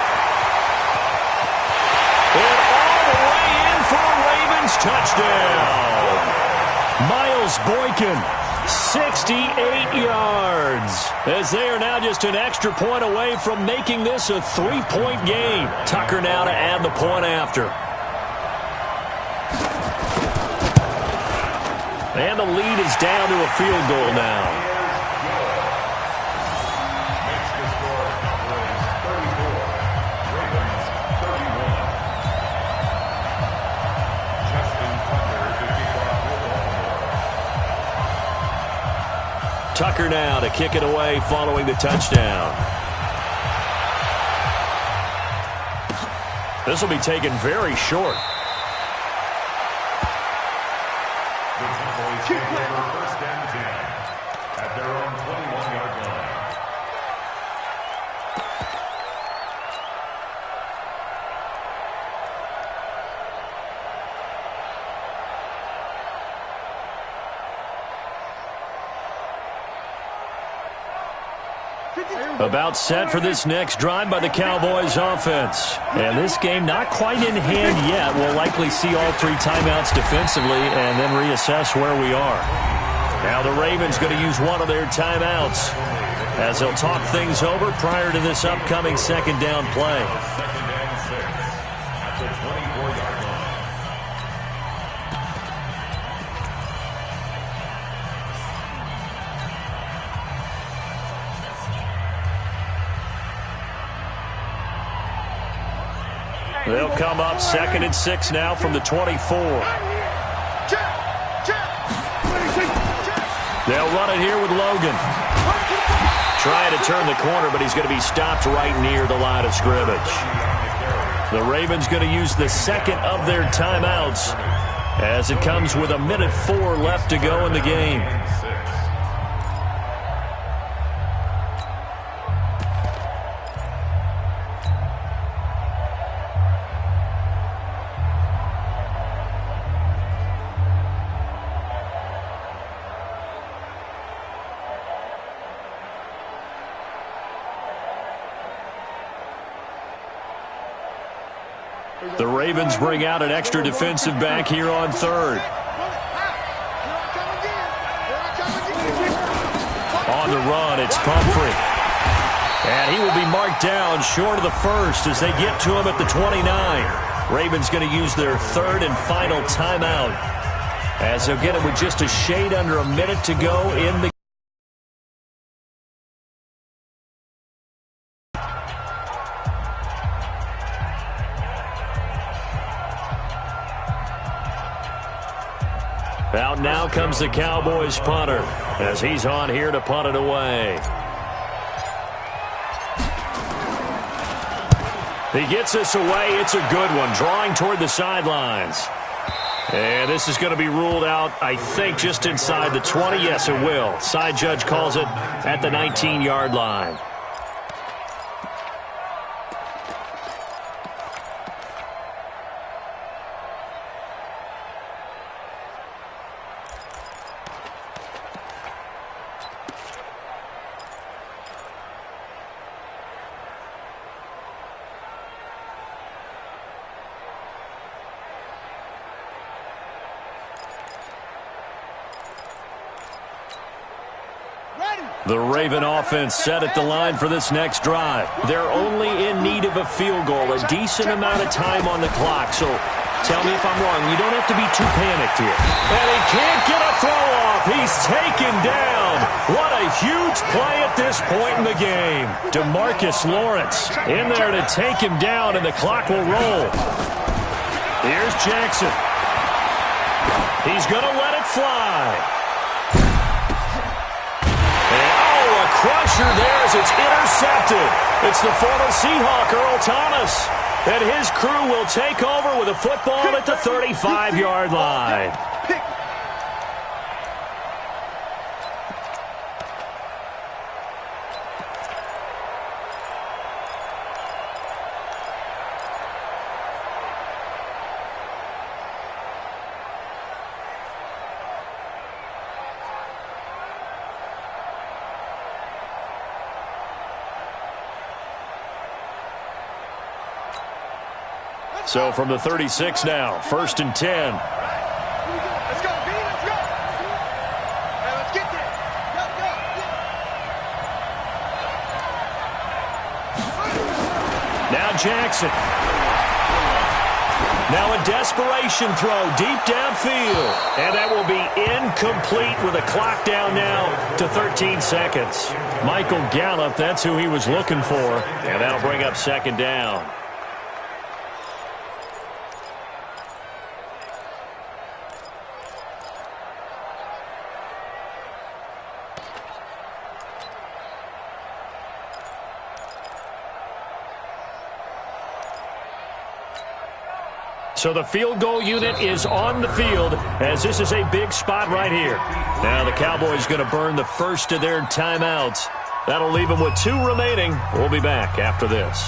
And all the way in for a Ravens touchdown. Miles Boykin. 68 yards, as they are now just an extra point away from making this a 3-point game. Tucker now to add the point after. And the lead is down to a field goal now. Tucker now to kick it away following the touchdown. This will be taken very short. The Cowboys take over 1st and 10 at their own 21-yard line. About set for this next drive by the Cowboys offense. And this game not quite in hand yet. We'll likely see all 3 timeouts defensively and then reassess where we are. Now the Ravens going to use one of their timeouts as they'll talk things over prior to this upcoming second down play. 2nd and 6 at the 24-yard line. They'll come up 2nd and 6 now from the 24. They'll run it here with Logan. Trying to turn the corner, but he's going to be stopped right near the line of scrimmage. The Ravens going to use the 2nd of their timeouts as it comes with 1:04 left to go in the game. The Ravens bring out an extra defensive back here on 3rd. On the run, it's Pumphrey. And he will be marked down short of the 1st as they get to him at the 29. Ravens going to use their 3rd and final timeout as they'll get it with just a shade under a minute to go in the Out now comes the Cowboys punter as he's on here to punt it away. He gets this away. It's a good one, drawing toward the sidelines. And this is going to be ruled out, I think, just inside the 20. Yes, it will. Side judge calls it at the 19-yard line. Ready. The Raven offense set at the line for this next drive. They're only in need of a field goal, a decent amount of time on the clock. So tell me if I'm wrong. You don't have to be too panicked here. And he can't get a throw off. He's taken down. What a huge play at this point in the game. DeMarcus Lawrence in there to take him down, and the clock will roll. Here's Jackson. He's going to let it fly. Crusher there as it's intercepted. It's the former Seahawk, Earl Thomas. And his crew will take over with a football at the 35-yard line. So from the 36 now, 1st and 10. Let's go, B, let's go. Hey, let's get there. Now Jackson. Now a desperation throw deep downfield. And that will be incomplete with a clock down now to 13 seconds. Michael Gallup, that's who he was looking for. And that'll bring up 2nd down. So the field goal unit is on the field as this is a big spot right here. Now the Cowboys going to burn the first of their timeouts. That'll leave them with 2 remaining. We'll be back after this.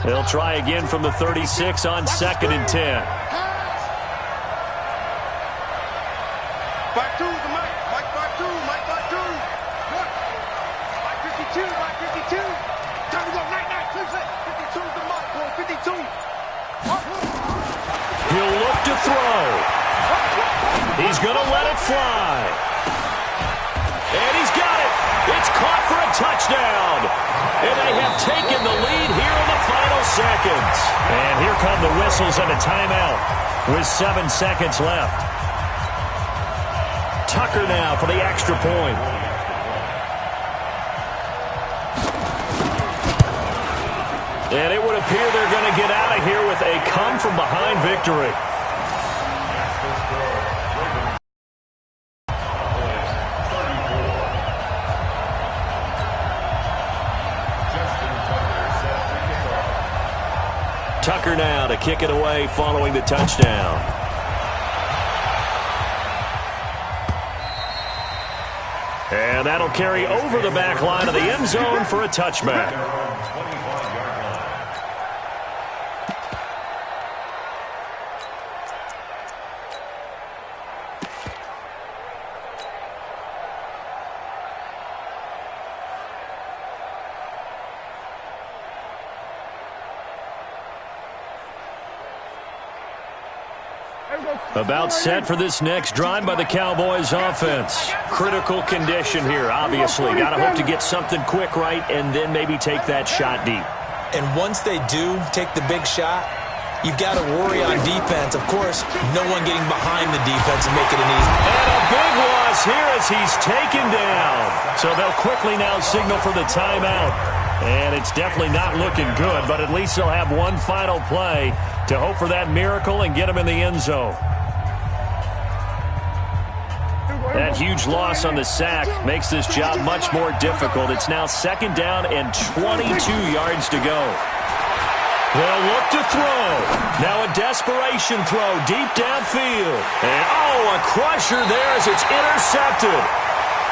They'll try again from the 36 on 2nd and 10. Back two, the Mike. Mike back two. Mike back two. Look. Mike 52. Mike 52. Time to go. Night. 52 is the Mike. Boy, 52. He'll look to throw. He's going to let it fly. And he's got it. It's caught for a touchdown. And they have taken the lead here in the final seconds. And here come the whistles and a timeout with 7 seconds left. Tucker now for the extra point. And it would appear they're going to get out of here with a come-from-behind victory. Tucker now to kick it away following the touchdown. And that'll carry over the back line of the end zone for a touchback. About set for this next drive by the Cowboys offense. Critical condition here, obviously. Got to hope to get something quick right and then maybe take that shot deep. And once they do take the big shot, you've got to worry on defense. Of course, no one getting behind the defense and making it easy. And a big loss here as he's taken down. So they'll quickly now signal for the timeout. And it's definitely not looking good, but at least they'll have one final play to hope for that miracle and get him in the end zone. That huge loss on the sack makes this job much more difficult. It's now 2nd down and 22 yards to go. They'll look to throw. Now a desperation throw deep downfield. And a crusher there as it's intercepted.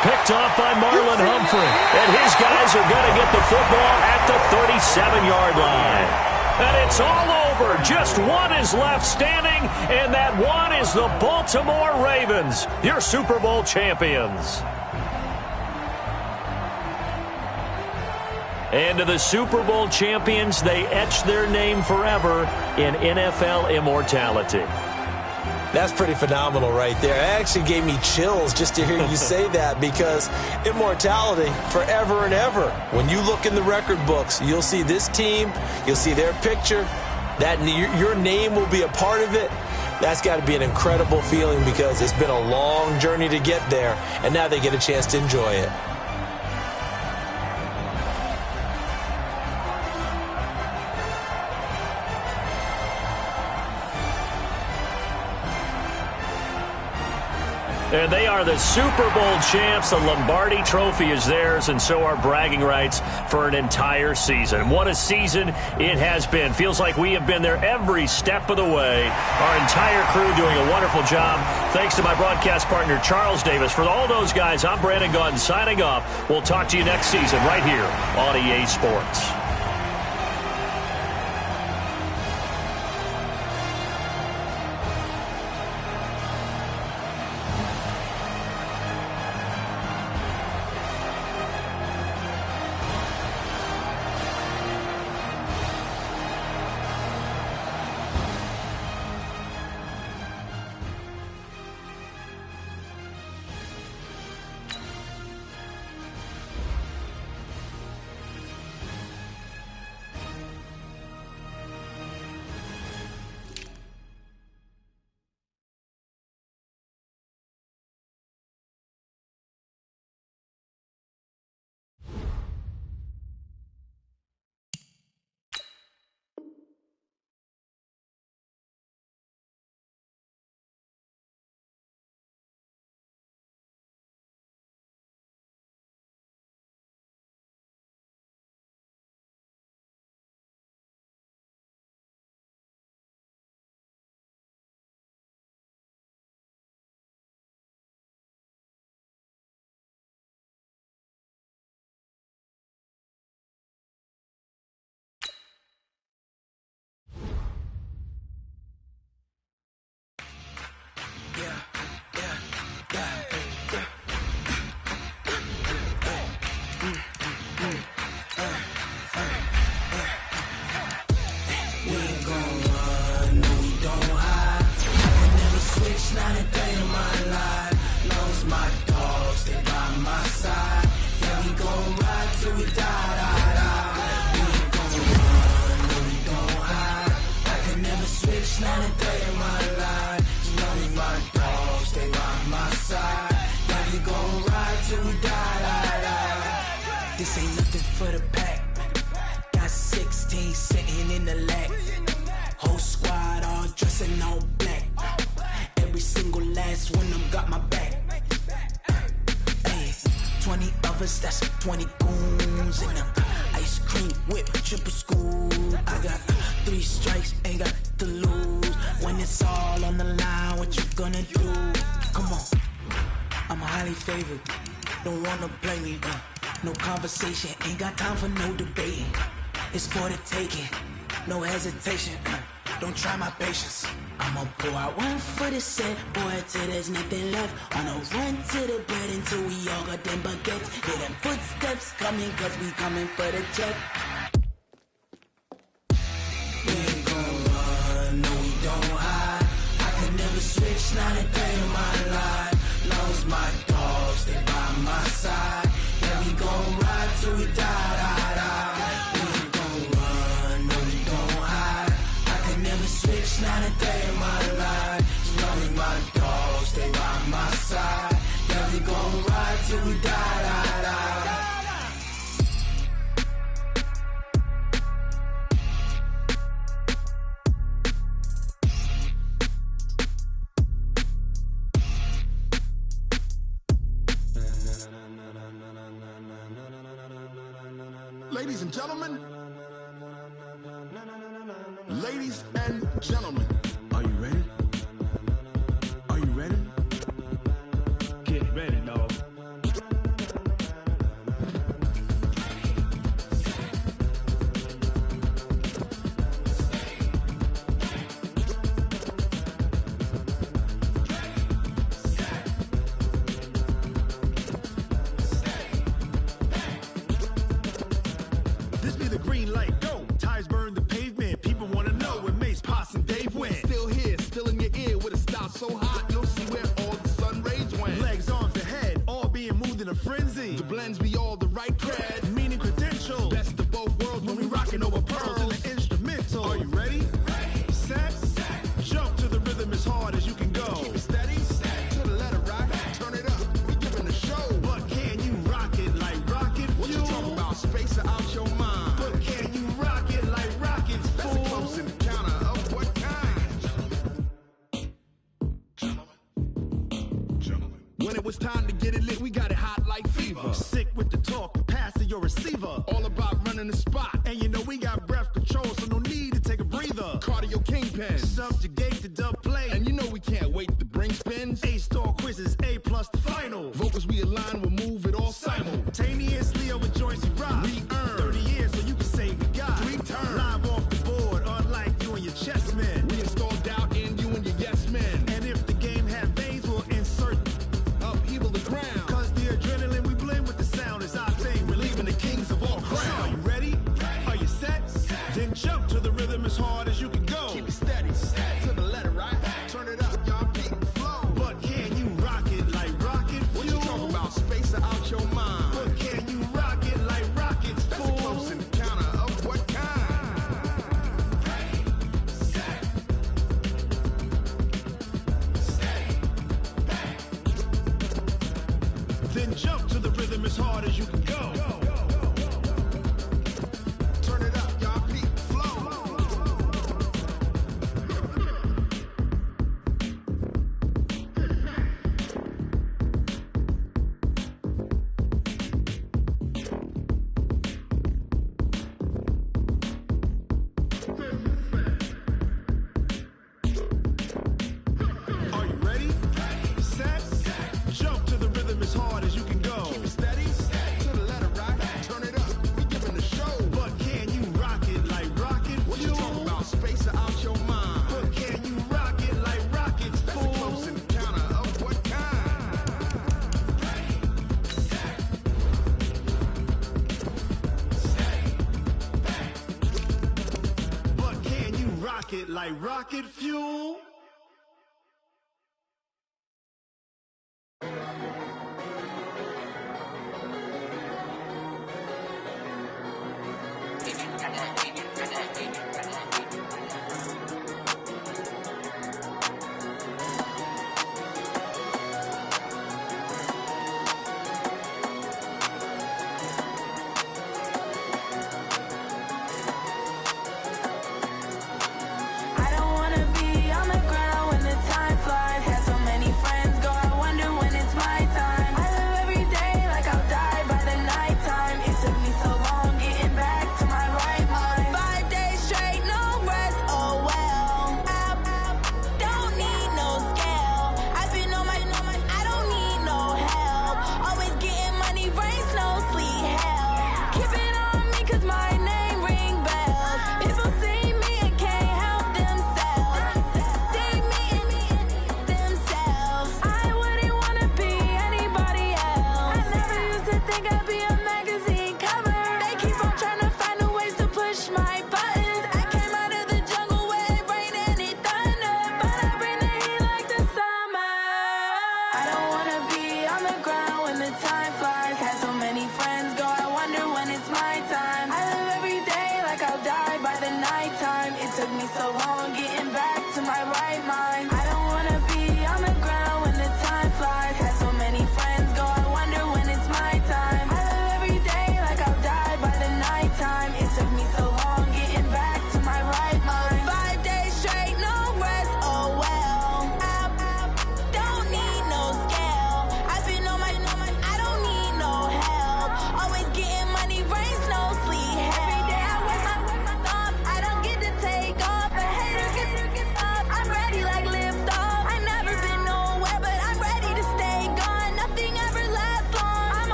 Picked off by Marlon Humphrey. And his guys are going to get the football at the 37-yard line. And it's all over. Just one is left standing, and that one is the Baltimore Ravens, your Super Bowl champions. And to the Super Bowl champions, they etch their name forever in NFL immortality. That's pretty phenomenal right there. It actually gave me chills just to hear you say that, because immortality forever and ever. When you look in the record books, you'll see this team, you'll see their picture, that your name will be a part of it. That's got to be an incredible feeling, because it's been a long journey to get there, and now they get a chance to enjoy it. And they are the Super Bowl champs. The Lombardi Trophy is theirs, and so are bragging rights for an entire season. What a season it has been. Feels like we have been there every step of the way. Our entire crew doing a wonderful job. Thanks to my broadcast partner, Charles Davis. For all those guys, I'm Brandon Gaudin signing off. We'll talk to you next season right here on EA Sports. This ain't nothing for the pack. Got 16 sitting in the lag. Whole squad all dressing all black. Every single last one of them got my back. Hey, 20 of us, that's 20 goons in them. Ice cream whip, triple scoop. I got 3 strikes, ain't got to lose. When it's all on the line, what you gonna do? Come on, I'm highly favored. Don't wanna play me, no conversation, ain't got time for no debating. It's for the taking, no hesitation. Don't try my patience. I'ma pour out one for the set, boy, till there's nothing left. On a run to the bread until we all got them baguettes. Hear them footsteps coming, cause we coming for the check. We ain't gon' run, no we don't hide. I can never switch, not a day in my life. Long as my dogs stay by my side. Yeah, we gon' ride till we die, die, die. We ain't gon' run, no we don't hide. I can never switch, not a day in my life. As long as my dogs stay by my side. Yeah, we gon' ride till we die, die, die. Ladies and gentlemen, ladies and gentlemen, are you ready? Are you ready? Get ready, dog. green light, go. Tires burn the pavement. People want to know where Mace, Pops, and Dave went. Still here, still in your ear with a style so hot, you'll see where all the sun rays went. Legs, arms, and head, all being moved in a frenzy. The blends be all the right cred, meaning credentials. Best of both worlds when we rockin' over pearls in the instrumental. Are you ready? Set, jump to the rhythm as hard as you can go. Keep it steady, to the letter right. Turn it up, we giving a show. But can you rock it like rocket fuel? What you talking about? Space it out your mind. But can you rock it like rockets, fool? That's a close encounter of what kind? Gentlemen. When it was time to get it lit, we got it hot like fever. Sick with the talk, the pass to your receiver. All about running the spot. And you know we got breath control, so no need to take a breather. Cardio kingpin, subjugate the dub play. And you know we can't wait to bring spins. A-star quizzes, A+ the final. Vocals we align, we'll move it all simultaneously over joints we rock. We earn 30 years, so you can say we got 3 turns. Live off the board, unlike you and your chess men. We install doubt in you and your yes men. And if the game had veins, we'll insert upheaval the ground. Cause the adrenaline we blend with the sound is our thing. Relieving the kings of all crowns. So are you ready? Are you set? Then jump to the rhythm as hard as you can go. Keep it steady, to the letter right. Turn it up, y'all beat the flow. But can you rock it like rocket fuel? What you talking about? Space it out your mind. But can you rock it like rockets, fool? That's a close encounter of what kind? Then jump to the rhythm as hard as you can go. Turn it up, y'all beat the flow. Are you ready? Set, jump to the rhythm as hard as you can go. Keep it steady, to the letter right. Turn it up, we giving the show. But can you rock it like rocket fuel? What you talking about? Space it out your mind. But can you rock it like rockets, fool? That's a close encounter of what kind? But can you rock it like rocket fuel? I don't wanna be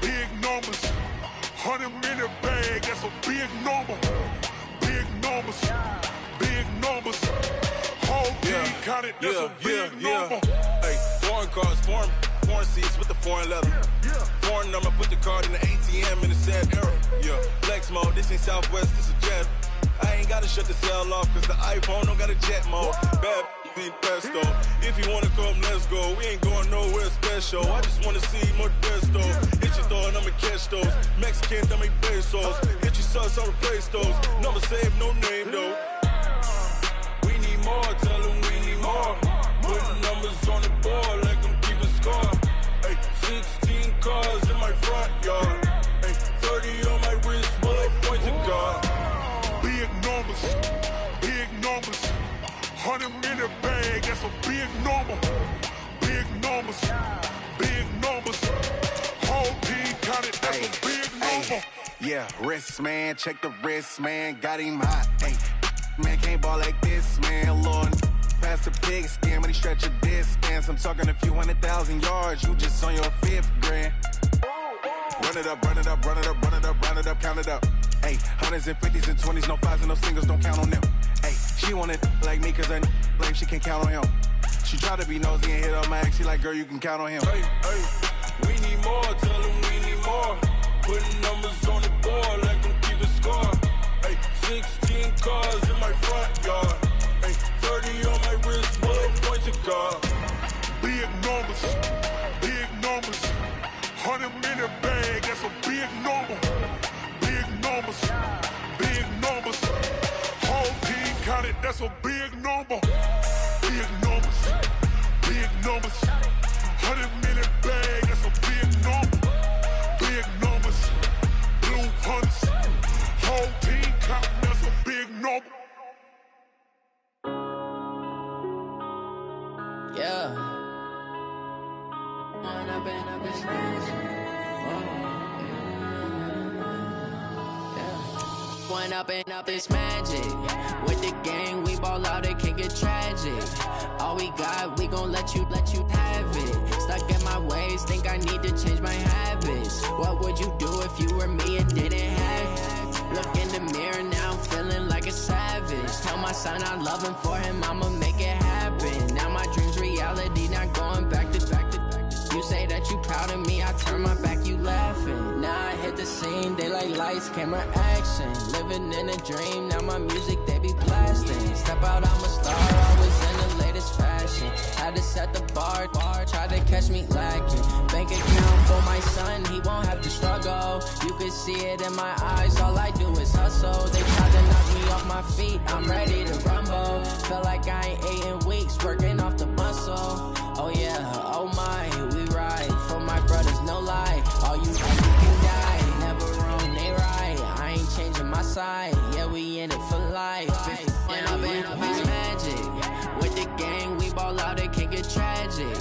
big numbers. 100-minute bag, that's a big number. Big numbers, big numbers. Whole team counted, that's a big number. Hey, foreign cars, foreign seats with the foreign leather. Foreign number, put the card in the ATM in the sad era. Yeah, flex mode, this ain't Southwest, this is jet. I ain't gotta shut the cell off, cause the iPhone don't got a jet mode. Bad need pesto. If you wanna come, let's go. We ain't going nowhere special. I just wanna see more desto. Hit your thought, I'ma catch those. Mexican, I make pesos. Hit your sauce, I'll replace those. Number saved, no name though. We need more, tell them we need more. Putting numbers on the board like I'm keeping score. Hey, 16 cars in my front yard. Hey, 30 on my wrist, bullet point to God. Big numbers, big numbers. 100-minute bag, that's a big number. Big numbers, big numbers. Whole team counted, that's a big number. Yeah, wrist man, check the wrist man, got him hot. Hey, man can't ball like this, man. Lord, past the pig skin when he stretch a distance. I'm talking a few 100,000 yards, you just on your 5th grand. Run it up, run it up, run it up, run it up, run it up, count it up. Hey, 100s and 50s and 20s, no 5s and no singles, don't count on them. Hey, she wanted like me cause her lame, she can't count on him. She tried to be nosy and hit up my ex, she like, girl, you can count on him. Hey, we need more, tell them we need more. Putting numbers on the board like I'm keeping score. Hey, 16 cars in my front yard. Hey, 30 on my wrist, bullet point to God. Big numbers, big numbers. 100-minute bag, that's a big number. Big numbers, big numbers. Whole team counted, that's a big number. Big numbers, big numbers. 100-minute bag, that's a big number. Big numbers, blue hunts. Whole team counting, that's a big number. Yeah. One up and up is magic. With the gang, we ball out, it can get tragic. All we got, we gon' let you have it. Stuck in my ways, think I need to change my habits. What would you do if you were me and didn't have it? Look in the mirror now, I'm feeling like a savage. Tell my son I love him, for him I'ma make it happen. Now my dream's reality, not going back to back to back. You say that you proud of me, I turn my back, you laughing. Now I hit the scene, they like lights, camera, action. Living in a dream, now my music, they be blasting. Step out, I'm a star, always in the latest fashion. Had to set the bar, try to catch me lacking. Bank account for my son, he won't have to struggle. You can see it in my eyes, all I do is hustle. They try to knock me off my feet, I'm ready to rumble. Feel like I ain't ate in weeks, working off the muscle. Oh yeah, oh my, we ride for my brothers, no lie. All you can die, never wrong, they right. I ain't changing my side, yeah, we in it for life. When up and up is magic. With the gang, we ball out, it can get tragic.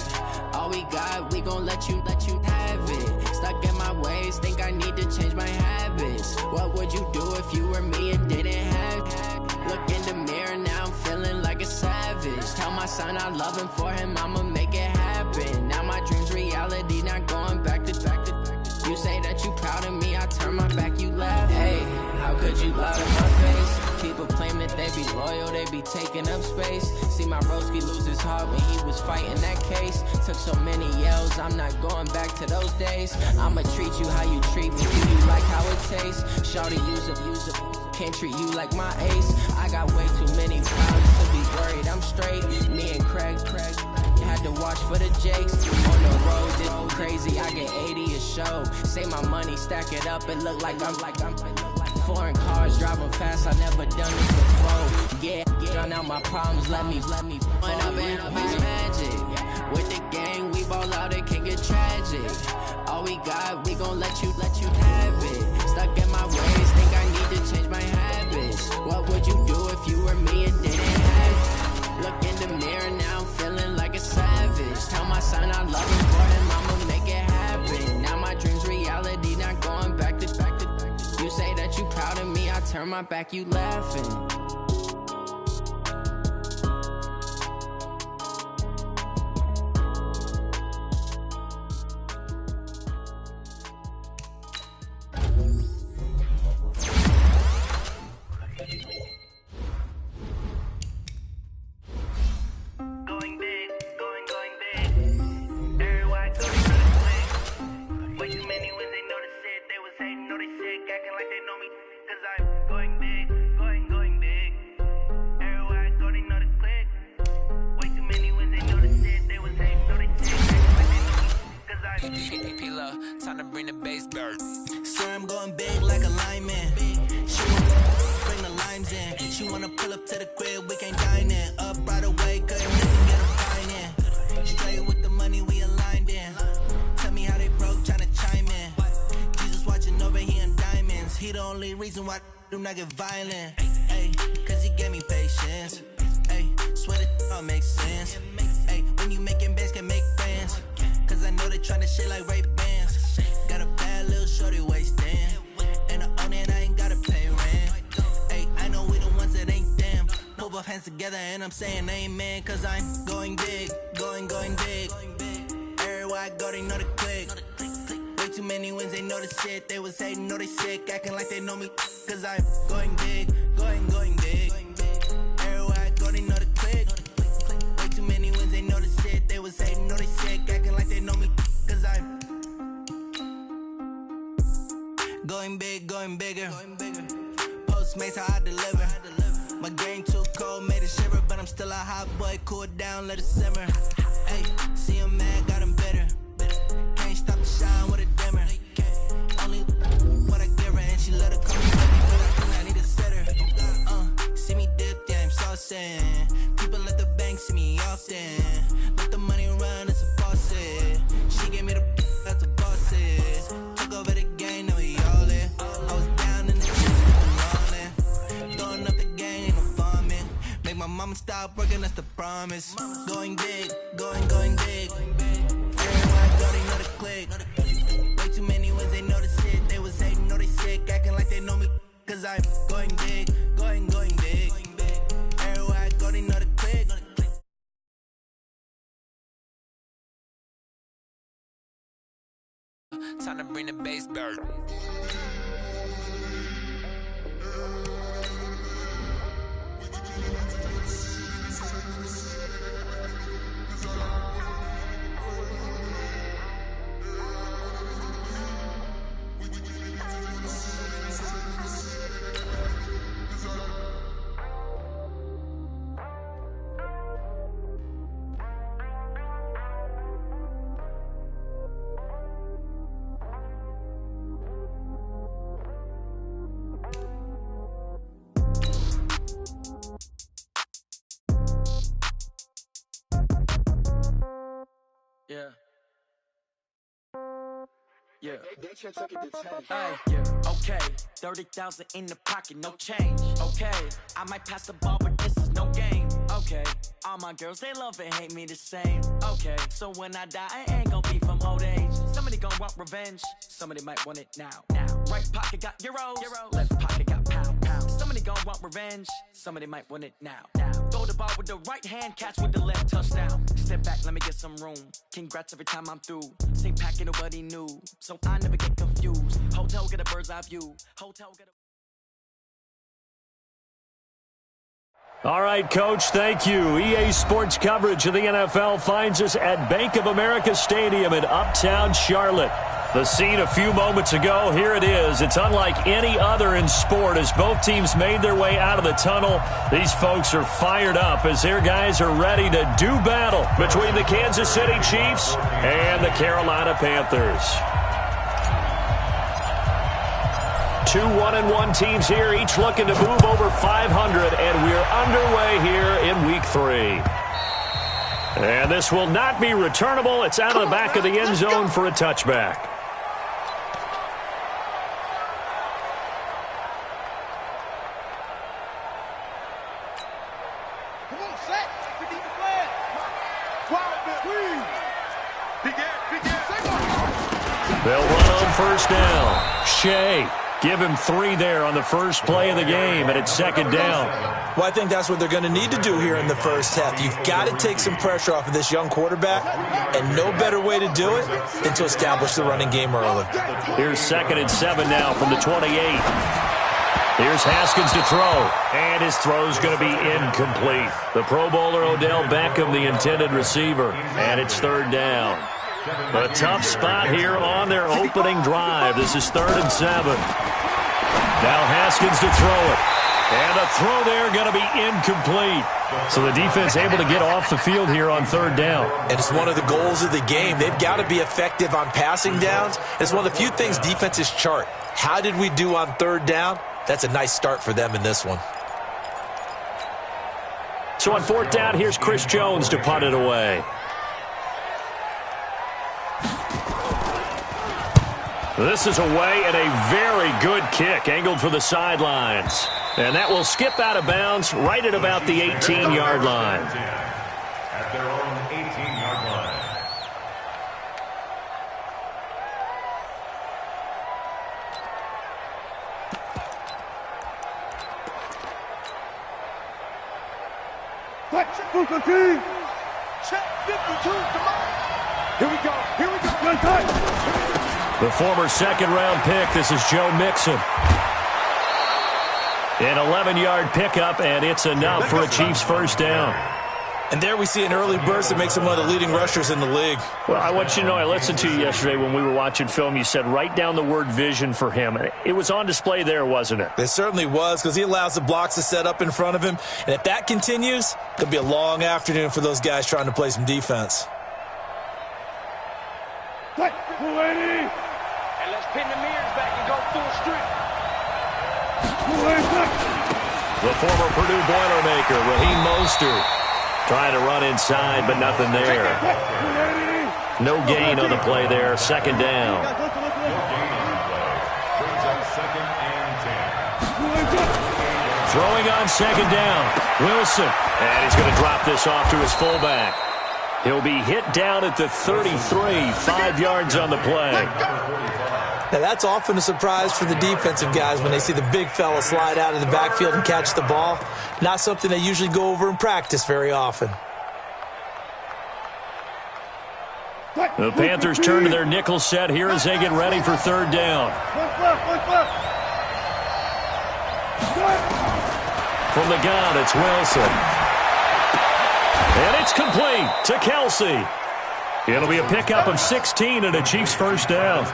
All we got, we gon' let you have it. Stuck in my ways, think I need to change my habits. What would you do if you were me and didn't have it? Look in the mirror now, I'm feeling like a savage. Tell my son I love him, for him I'ma make it happen. Now my dream's reality, not going back to back to back. You say that you proud of me, I turn my back, you laugh. Hey, how could you lie to my face? People claim that they be loyal, they be taking up space. See my broski lose his heart when he was fighting that case. Took so many yells, I'm not going back to those days. I'ma treat you how you treat me, do you like how it tastes? Shawty, use it, can't treat you like my ace. I got way too many problems to be worried, I'm straight. Me and Craig, had to watch for the Jakes. On the road, this crazy, I get 80 a show. Say my money, stack it up, and look like I'm foreign cars, driving fast, I never done this before. Yeah, drown out my problems, let me When up and up is magic. With the gang, we ball out, it can get tragic. All we got, we gon' let you have it. Stuck in my ways, think I need to change my habits. What would you do if you were me and didn't have it? Look in the mirror now, I'm feeling like a savage. Tell my son I love him, for him I'ma make it happen. Now my dream's reality, not going back to back to back. You say that you proud of me, I turn my back, you laughing. Time to bring the bass back. Swear I'm going big like a lineman. She wanna bring the limes in. She wanna pull up to the crib, we can't dine in. Up right away, couldn't even get a fine in. Straight with the money we aligned in. Tell me how they broke, tryna chime in. Jesus watching over, he in diamonds. He the only reason why do not get violent. Ay, cause he gave me patience. Ay, swear that all makes sense. Ay, when you making bands, can make friends. Cause I know they tryna shit like Ray-Bans. Got a bad little shorty wasting. And I own it, I ain't gotta pay rent. Ay, I know we the ones that ain't them. Pull both hands together and I'm saying amen. Cause I'm going big, going big. Everywhere I go, they know the click. Way too many wins, they know the shit. They was hating, know they sick, acting like they know me. Cause I'm going big, going big. Everywhere I go, they know the click. Way too many wins, they know the shit. They was hating, know they sick, acting like they know me. Cause I'm going big, going bigger. Postmates how I deliver. My game too cold, made it shiver. But I'm still a hot boy, cool it down, let it simmer. Hey, see him mad, got him bitter. Can't stop the shine with a dimmer. Only what I give her, and she let her come me baby, but I think I need a sitter. See me dip, yeah, I'm saucing. People at the bank see me often. Let the money run, it's a faucet. She gave me the that's a boss it. Took over the game, now we all in. I was down in the streets with the morning. Throwing up the game, ain't no farming. Make my mama stop working, that's the promise. Going big, going big. Everywhere I go, they know the click. Way too many wins, they know the shit. They was hating, know they sick, acting like they know me. Cause I'm going big, going big. Everywhere I go, they know the click. Time to bring the bass back. Yeah. Hey, yeah, okay. 30,000 in the pocket, no change. Okay, I might pass the ball, but this is no game. Okay, all my girls, they love and hate me the same. Okay, so when I die, I ain't gonna be from old age. Somebody gonna want revenge, somebody might want it now. Right pocket got euros, left pocket got pound. Somebody gonna want revenge, somebody might want it now. Throw the ball with the right hand, catch with the left, touchdown. Step back, let me get some room. Congrats every time I'm through. Same packet, nobody knew, so I never get confused. Hotel get a bird's eye view. Hotel get a... All right, Coach, thank you. EA Sports coverage of the NFL finds us at Bank of America Stadium in Uptown Charlotte. The scene a few moments ago, here it is. It's unlike any other in sport as both teams made their way out of the tunnel. These folks are fired up as their guys are ready to do battle between the Kansas City Chiefs and the Carolina Panthers. Two 1-1 teams here, each looking to move over 500, and we're underway here in Week 3. And this will not be returnable. It's out of the back of the end zone for a touchback. Come on, set. We need the flag. They'll run on first down. Shea. Give him 3 there on the first play of the game, and it's second down. Well, I think that's what they're going to need to do here in the first half. You've got to take some pressure off of this young quarterback, and no better way to do it than to establish the running game early. Here's 2nd and 7 now from the 28. Here's Haskins to throw, and his throw's going to be incomplete. The Pro Bowler Odell Beckham, the intended receiver, and it's 3rd down. A tough spot here on their opening drive. This is 3rd and 7. Now Haskins to throw it. And the throw there going to be incomplete. So the defense able to get off the field here on third down. And it's one of the goals of the game. They've got to be effective on passing downs. It's one of the few things defenses chart. How did we do on third down? That's a nice start for them in this one. So on fourth down, here's Chris Jones to punt it away. This is away and a very good kick, angled for the sidelines. And that will skip out of bounds right at about the 18-yard line. At their own 18-yard line. Check 52, come on. Here we go. One time. The former second-round pick, this is Joe Mixon. An 11-yard pickup, and it's enough for a Chiefs first down. And there we see an early burst that makes him one of the leading rushers in the league. Well, I want you to know, I listened to you yesterday when we were watching film. You said write down the word vision for him. It was on display there, wasn't it? It certainly was, because he allows the blocks to set up in front of him. And if that continues, it'll be a long afternoon for those guys trying to play some defense. And let's pin the mirrors back and go full strength. The former Purdue Boilermaker, Raheem Mostert, trying to run inside, but nothing there. No gain on the play there, second down. Throwing on second down, Wilson. And he's going to drop this off to his fullback. He'll be hit down at the 33, 5 yards on the play. Now, that's often a surprise for the defensive guys when they see the big fella slide out of the backfield and catch the ball. Not something they usually go over in practice very often. The Panthers turn to their nickel set here as they get ready for third down. From the gun, it's Wilson. And it's complete to Kelsey. It'll be a pickup of 16 and a Chiefs first down.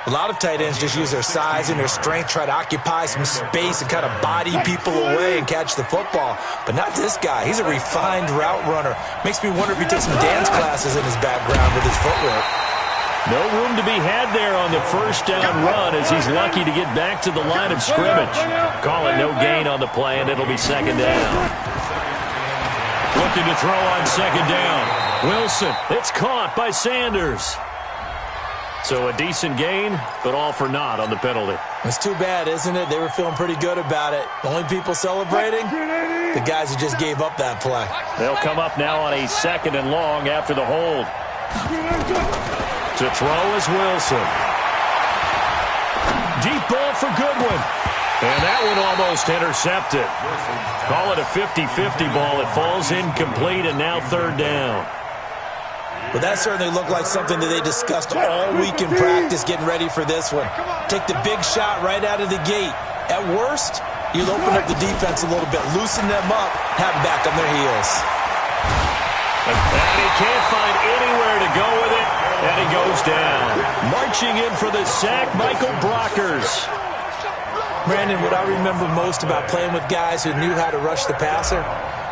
A lot of tight ends just use their size and their strength, try to occupy some space and kind of body people away and catch the football. But not this guy. He's a refined route runner. Makes me wonder if he took some dance classes in his background with his footwork. No room to be had there on the first down run as he's lucky to get back to the line of scrimmage. Call it no gain on the play, and it'll be second down. Looking to throw on second down. Wilson, it's caught by Sanders. So a decent gain, but all for naught on the penalty. It's too bad, isn't it? They were feeling pretty good about it. The only people celebrating, the guys who just gave up that play. They'll come up now on a second and long after the hold. To throw is Wilson. Deep ball for Goodwin. And that one almost intercepted. Call it a 50-50 ball. It falls incomplete, and now third down. Well, that certainly looked like something that they discussed all week in practice getting ready for this one. Take the big shot right out of the gate. At worst, you'll open up the defense a little bit, loosen them up, have them back on their heels. And he can't find anywhere to go with it, and he goes down. Marching in for the sack, Michael Brockers. Brandon, what I remember most about playing with guys who knew how to rush the passer,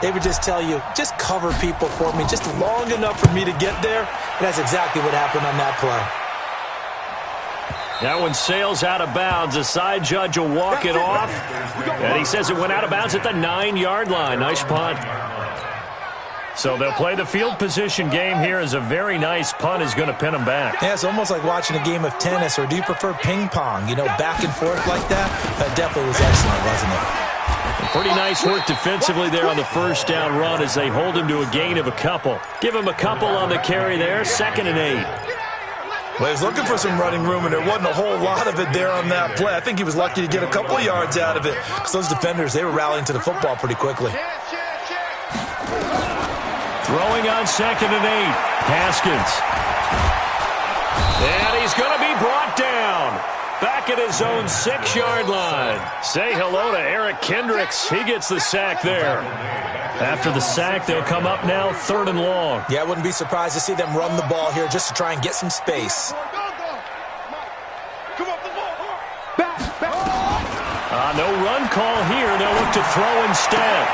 they would just tell you, just cover people for me, just long enough for me to get there. And that's exactly what happened on that play. That one sails out of bounds. The side judge will walk it off. And he says it went out of bounds at the 9-yard line. Nice punt. So they'll play the field position game here as a very nice punt is going to pin them back. Yeah, it's almost like watching a game of tennis, or do you prefer ping pong? You know, back and forth like that? That definitely was excellent, wasn't it? Pretty nice work defensively there on the first down run as they hold him to a gain of a couple. Give him a couple on the carry there, 2nd and 8. Well, he was looking for some running room, and there wasn't a whole lot of it there on that play. I think he was lucky to get a couple of yards out of it, because those defenders, they were rallying to the football pretty quickly. Throwing on 2nd and 8, Haskins. And he's going to be brought down. Back at his own 6-yard line. Say hello to Eric Kendricks. He gets the sack there. After the sack, they'll come up now 3rd and long. Yeah, I wouldn't be surprised to see them run the ball here just to try and get some space. No run call here. They'll look to throw instead.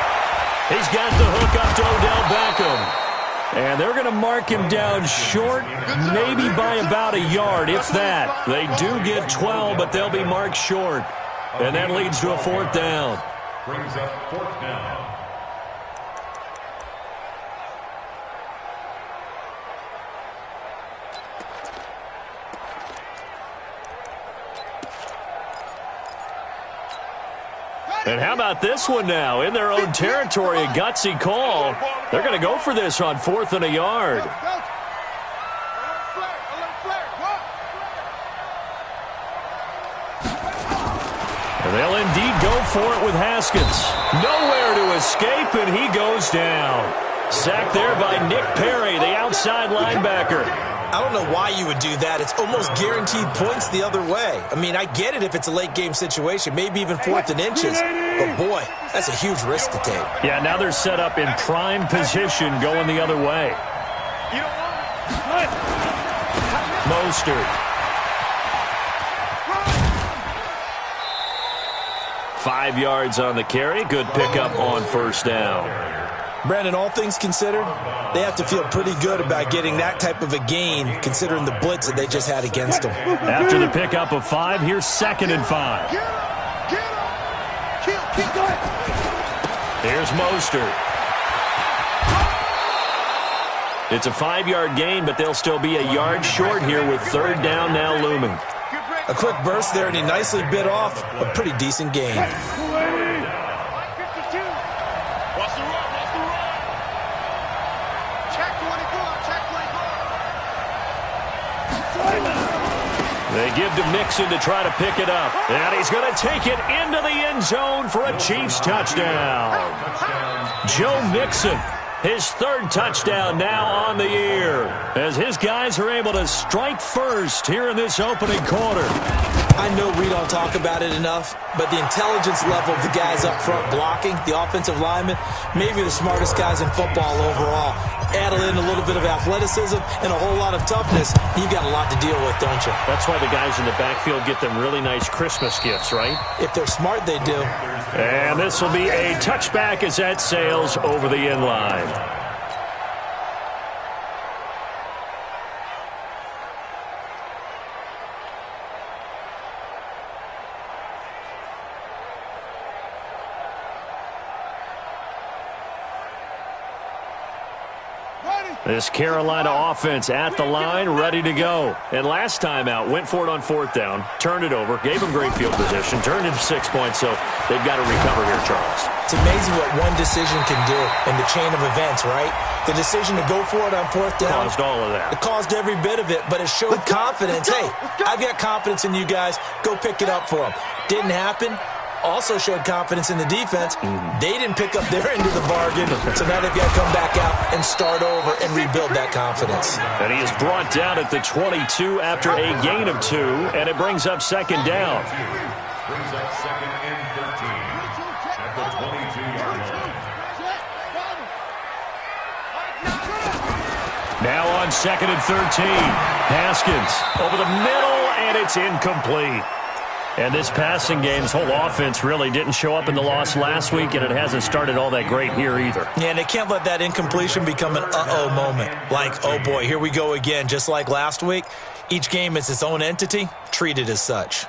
He's got the hook up to Odell Beckham. And they're going to mark him down short, maybe by about a yard, if that. They do get 12, but they'll be marked short. And that leads to a 4th down. Brings up 4th down. And how about this one now? In their own territory, a gutsy call. They're going to go for this on 4th and a yard. And they'll indeed go for it with Haskins. Nowhere to escape, and he goes down. Sacked there by Nick Perry, the outside linebacker. I don't know why you would do that. It's almost guaranteed points the other way. I mean, I get it if it's a late-game situation, maybe even 4th and inches. But, boy, that's a huge risk to take. Yeah, now they're set up in prime position going the other way. Mostert. 5 yards on the carry. Good pickup on 1st down. Brandon, all things considered, they have to feel pretty good about getting that type of a gain considering the blitz that they just had against them. After the pickup of 5, here's 2nd and 5. Here's Mostert. It's a 5-yard gain, but they'll still be a yard short here with 3rd down now looming. A quick burst there, and he nicely bit off a pretty decent gain. They give to Mixon to try to pick it up. And he's going to take it into the end zone for a Chiefs touchdown. Joe Mixon, his 3rd touchdown now on the year, as his guys are able to strike first here in this opening quarter. I know we don't talk about it enough, but the intelligence level of the guys up front blocking, the offensive linemen, maybe the smartest guys in football overall. Add in a little bit of athleticism and a whole lot of toughness, you've got a lot to deal with, don't you? That's why the guys in the backfield get them really nice Christmas gifts, right? If they're smart, they do. And this will be a touchback as that sails over the end line. This Carolina offense at the line, ready to go. And last time out, went for it on 4th down, turned it over, gave them great field position, turned it to 6 points, so they've got to recover here, Charles. It's amazing what one decision can do in the chain of events, right? The decision to go for it on 4th down. Caused all of that. It caused every bit of it, but it showed confidence. Hey, I've got confidence in you guys. Go pick it up for them. Didn't happen. Also showed confidence in the defense. They didn't pick up their end of the bargain, so now they've got to come back out and start over and rebuild that confidence. And he is brought down at the 22 after a gain of 2, and it brings up 2nd down. Brings up 2nd and 13 at the 22-yard line. Now on 2nd and 13, Haskins over the middle, and it's incomplete. And this passing game's whole offense really didn't show up in the loss last week, and it hasn't started all that great here either. Yeah, and they can't let that incompletion become an uh-oh moment. Like, oh boy, here we go again, just like last week. Each game is its own entity, treated as such.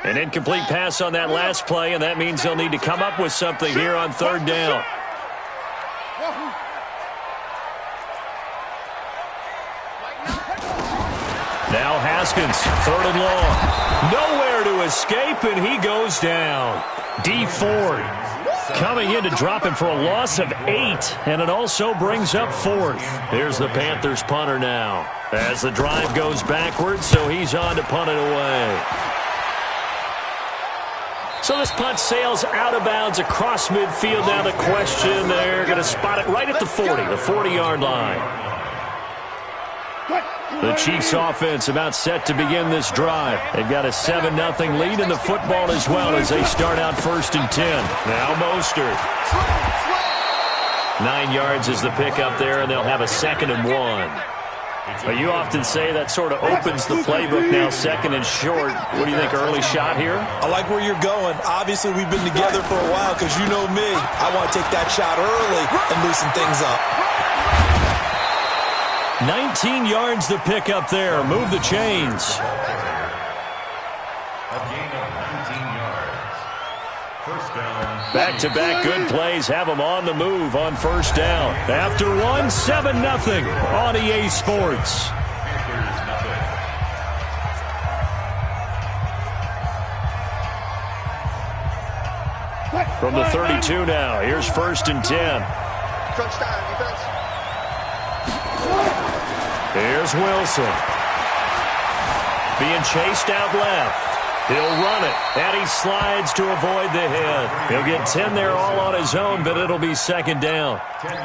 An incomplete pass on that last play, and that means they'll need to come up with something here on 3rd down. Now Haskins, 3rd and long. Nowhere to escape, and he goes down. D Ford coming in to drop him for a loss of 8, and it also brings up 4th. Here's the Panthers punter now as the drive goes backwards, so he's on to punt it away. So this punt sails out of bounds across midfield. Now the question, they're going to spot it right at the 40, the 40-yard line. The Chiefs offense about set to begin this drive. They've got a 7-0 lead in the football as well as they start out 1st and 10. Now Mostert. 9 yards is the pickup there, and they'll have a 2nd and 1. Well, you often say that sort of opens the playbook now, second and short. What do you think, early shot here? I like where you're going. Obviously, we've been together for a while because you know me. I want to take that shot early and loosen things up. 19 yards to pick up there. Move the chains. A gain of 19 yards. First down. Back-to-back good plays have them on the move on first down. After one, 7-0 on EA Sports. From the 32 now, here's first and 10. Crunch time, defense. Here's Wilson. Being chased out left. He'll run it, and he slides to avoid the hit. He'll get 10 there all on his own, but it'll be second down.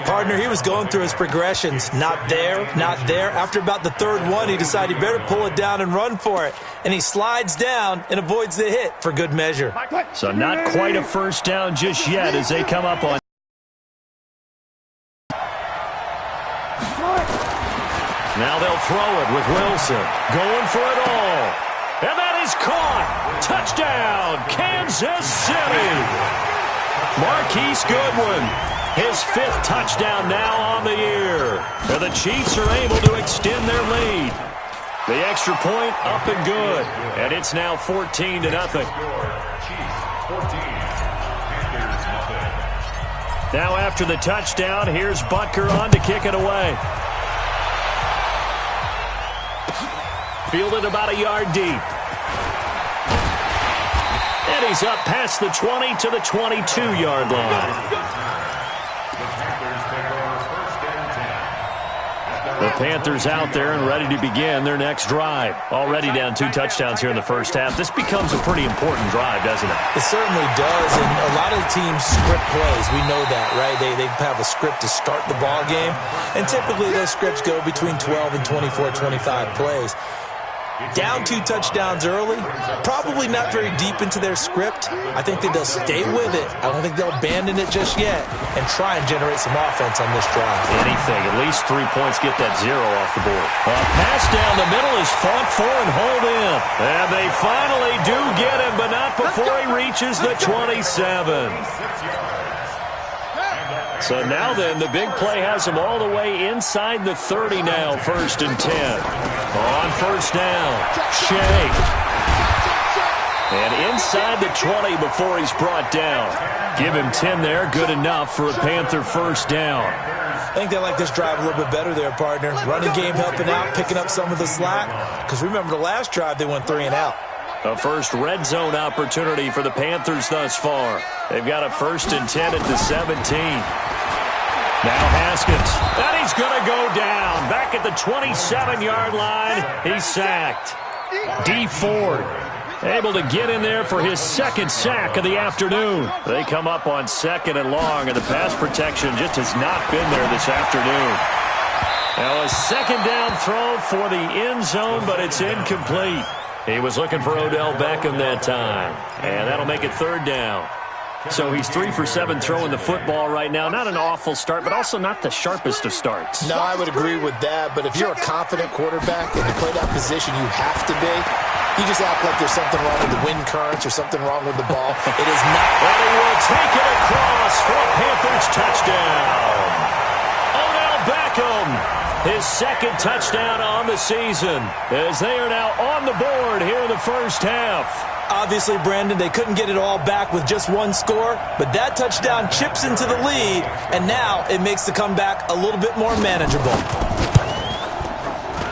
Partner, he was going through his progressions. Not there, not there. After about the third one, he decided he better pull it down and run for it. And he slides down and avoids the hit for good measure. So not quite a first down just yet as they come up on. Now they'll throw it with Wilson. Going for it all. And that is caught. Touchdown, Kansas City. Marquise Goodwin, his 5th touchdown now on the year. And the Chiefs are able to extend their lead. The extra point up and good. And it's now 14-0. Now after the touchdown, here's Butker on to kick it away. Fielded about a yard deep. And he's up past the 20 to the 22-yard line. The Panthers out there and ready to begin their next drive. Already down 2 touchdowns here in the first half. This becomes a pretty important drive, doesn't it? It certainly does, and a lot of the teams script plays. We know that, right? They have a script to start the ball game, and typically those scripts go between 12 and 24, 25 plays. Down 2 touchdowns early, probably not very deep into their script. I think that they'll stay with it. I don't think they'll abandon it just yet and try and generate some offense on this drive. Anything, at least 3 points, get that 0 off the board. A pass down the middle is fought for and hauled in. And they finally do get him, but not before he reaches the 27. So now then, the big play has him all the way inside the 30 now, first and 10. On first down, Shea. And inside the 20 before he's brought down. Give him 10 there, good enough for a Panther first down. I think they like this drive a little bit better there, partner. Running game helping out, picking up some of the slack. Because remember the last drive, they went 3 and out. A first red zone opportunity for the Panthers thus far. They've got a first and 10 at the 17. Now Haskins, and he's going to go down. Back at the 27-yard line, he's sacked. D. Ford able to get in there for his 2nd sack of the afternoon. They come up on 2nd and long, and the pass protection just has not been there this afternoon. Now a 2nd down throw for the end zone, but it's incomplete. He was looking for Odell Beckham that time, and that'll make it 3rd down. So he's 3 for 7 throwing the football right now. Not an awful start, but also not the sharpest of starts. No, I would agree with that. But if you're a confident quarterback and to play that position, you have to be. You just act like there's something wrong with the wind currents or something wrong with the ball. It is not. And he will take it across for a Panthers touchdown. Odell Beckham, his 2nd touchdown on the season, as they are now on the board here in the first half. Obviously, Brandon, they couldn't get it all back with just 1 score, but that touchdown chips into the lead, and now it makes the comeback a little bit more manageable.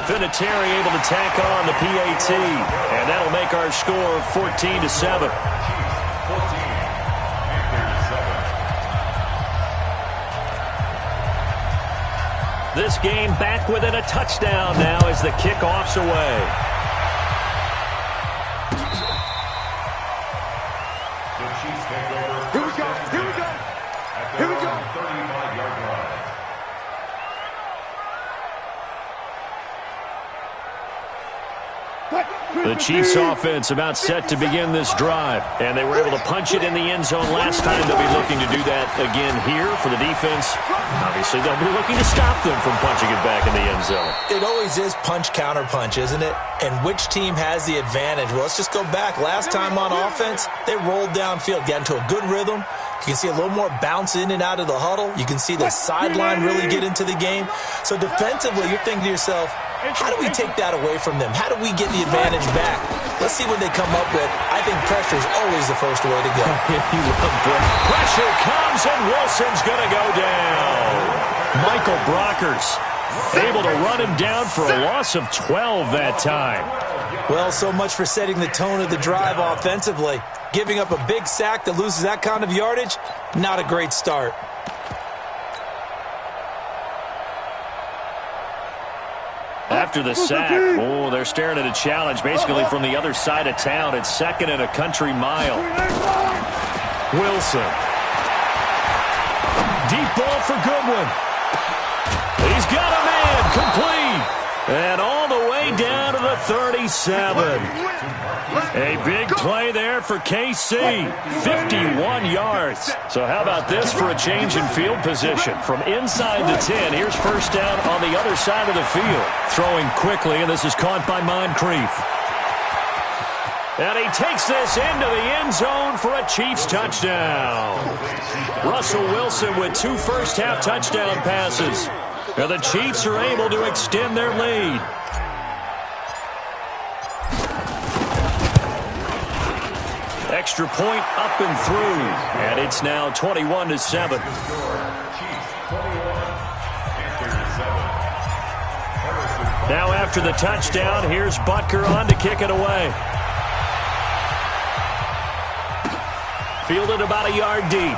Vinatieri able to tack on the PAT, and that'll make our score 14-7. This game back within a touchdown now as the kickoff's away. Here we go. Here we go. Here we go. 35-yard line. The Chiefs offense about set to begin this drive, and they were able to punch it in the end zone last time. They'll be looking to do that again here for the defense. Obviously, they'll be looking to stop them from punching it back in the end end zone. It always is punch, counter punch, isn't it? And which team has the advantage? Well, let's just go back. Last time on offense, they rolled downfield, got into a good rhythm. You can see a little more bounce in and out of the huddle. You can see the sideline really get into the game. So defensively, you're thinking to yourself, how do we take that away from them? How do we get the advantage back? Let's see what they come up with. I think pressure is always the first way to go. Pressure comes, and Wilson's going to go down. Michael Brockers able to run him down for a loss of 12 that time. Well, so much for setting the tone of the drive offensively. Giving up a big sack that loses that kind of yardage, not a great start. After the sack, oh, they're staring at a challenge basically from the other side of town. It's 2nd and a country mile. Wilson. Deep ball for Goodwin. He's got a man, complete. And all the way down to the 37. A big play there for KC. 51 yards. So how about this for a change in field position? From inside the 10, here's first down on the other side of the field. Throwing quickly, and this is caught by Moncrief. And he takes this into the end zone for a Chiefs touchdown. Russell Wilson with 2 first-half touchdown passes. And the Chiefs are able to extend their lead. Extra point up and through. And it's now 21-7. Now after the touchdown, here's Butker on to kick it away. Fielded about a yard deep.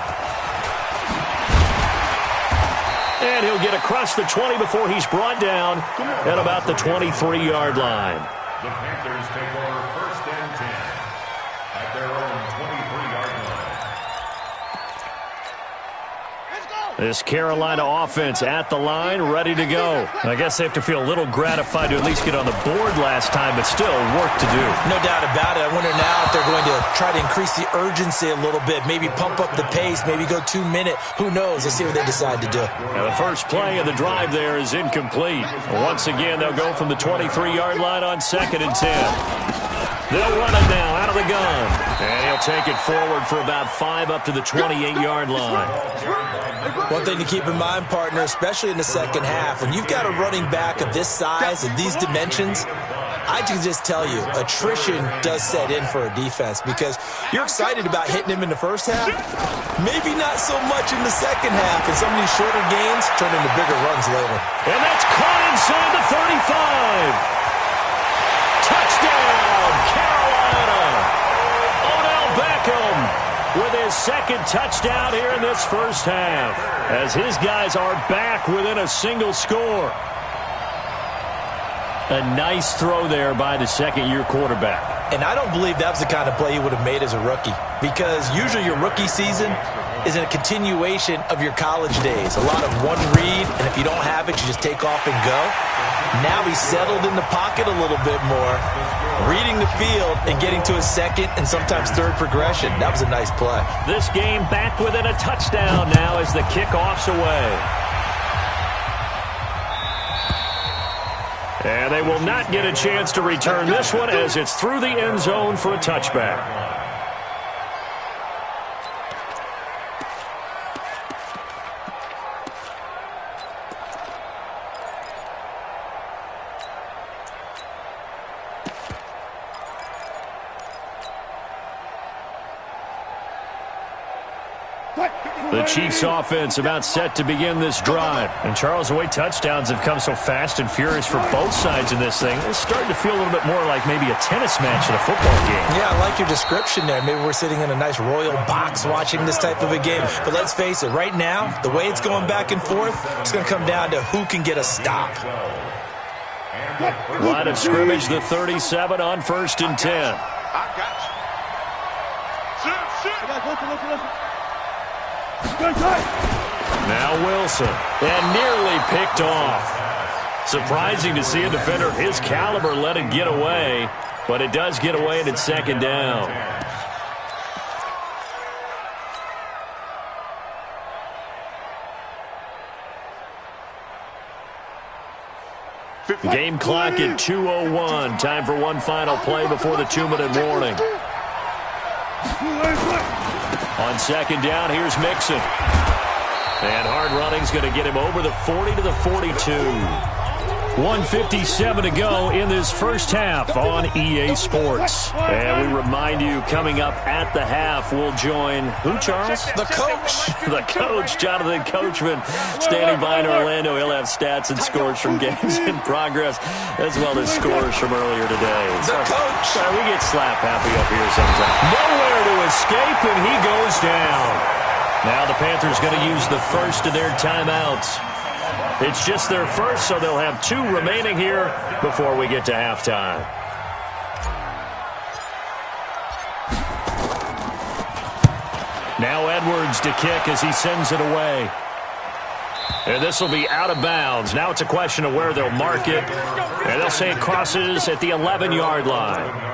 And he'll get across the 20 before he's brought down at about the 23-yard line. The Panthers take over 1st and 10 at their own 23-yard line. This Carolina offense at the line, ready to go. I guess they have to feel a little gratified to at least get on the board last time, but still work to do. No doubt about it. I wonder now if they're going to try to increase the urgency a little bit, maybe pump up the pace, maybe go 2-minute. Who knows? Let's see what they decide to do. Now the first play of the drive there is incomplete. Once again, they'll go from the 23-yard line on 2nd and 10. They'll run it now out of the gun. And he'll take it forward for about 5 up to the 28-yard line. One thing to keep in mind, partner, especially in the second half, when you've got a running back of this size and these dimensions, I can just tell you, attrition does set in for a defense because you're excited about hitting him in the first half. Maybe not so much in the second half, and some of these shorter gains turn into bigger runs later. And that's caught inside the 35. Touchdown, Carolina. Odell Beckham with his 2nd touchdown here in this first half, as his guys are back within a single score. A nice throw there by the 2nd-year quarterback. And I don't believe that was the kind of play he would have made as a rookie, because usually your rookie season is a continuation of your college days. A lot of one read, and if you don't have it, you just take off and go. Now he's settled in the pocket a little bit more, reading the field and getting to his 2nd and sometimes 3rd progression. That was a nice play. This game back within a touchdown now as the kickoff's away. And they will not get a chance to return this one as it's through the end zone for a touchback. The Chiefs offense about set to begin this drive. And Charles, the way touchdowns have come so fast and furious for both sides in this thing, it's starting to feel a little bit more like maybe a tennis match in a football game. Yeah, I like your description there. Maybe we're sitting in a nice royal box watching this type of a game. But let's face it, right now, the way it's going back and forth, it's going to come down to who can get a stop. Line of scrimmage, the 37 on 1st and 10. I got you. Sit. Now Wilson, and nearly picked off. Surprising to see a defender of his caliber let it get away, but it does get away and it's 2nd down. Game clock at 2:01. Time for one final play before the 2-minute warning. On second down, here's Mixon. And hard running's going to get him over the 40 to the 42. 1:57 to go in this first half on EA Sports. And we remind you, coming up at the half, we'll join who, Charles? The coach. The coach, Jonathan Coachman, standing by in Orlando. He'll have stats and scores from games in progress, as well as scores from earlier today. The coach. We get slap happy up here sometimes. Nowhere to escape, and he goes down. Now the Panthers going to use the first of their timeouts. It's just their first, so they'll have 2 remaining here before we get to halftime. Now Edwards to kick as he sends it away. And this will be out of bounds. Now it's a question of where they'll mark it. And they'll say it crosses at the 11-yard line.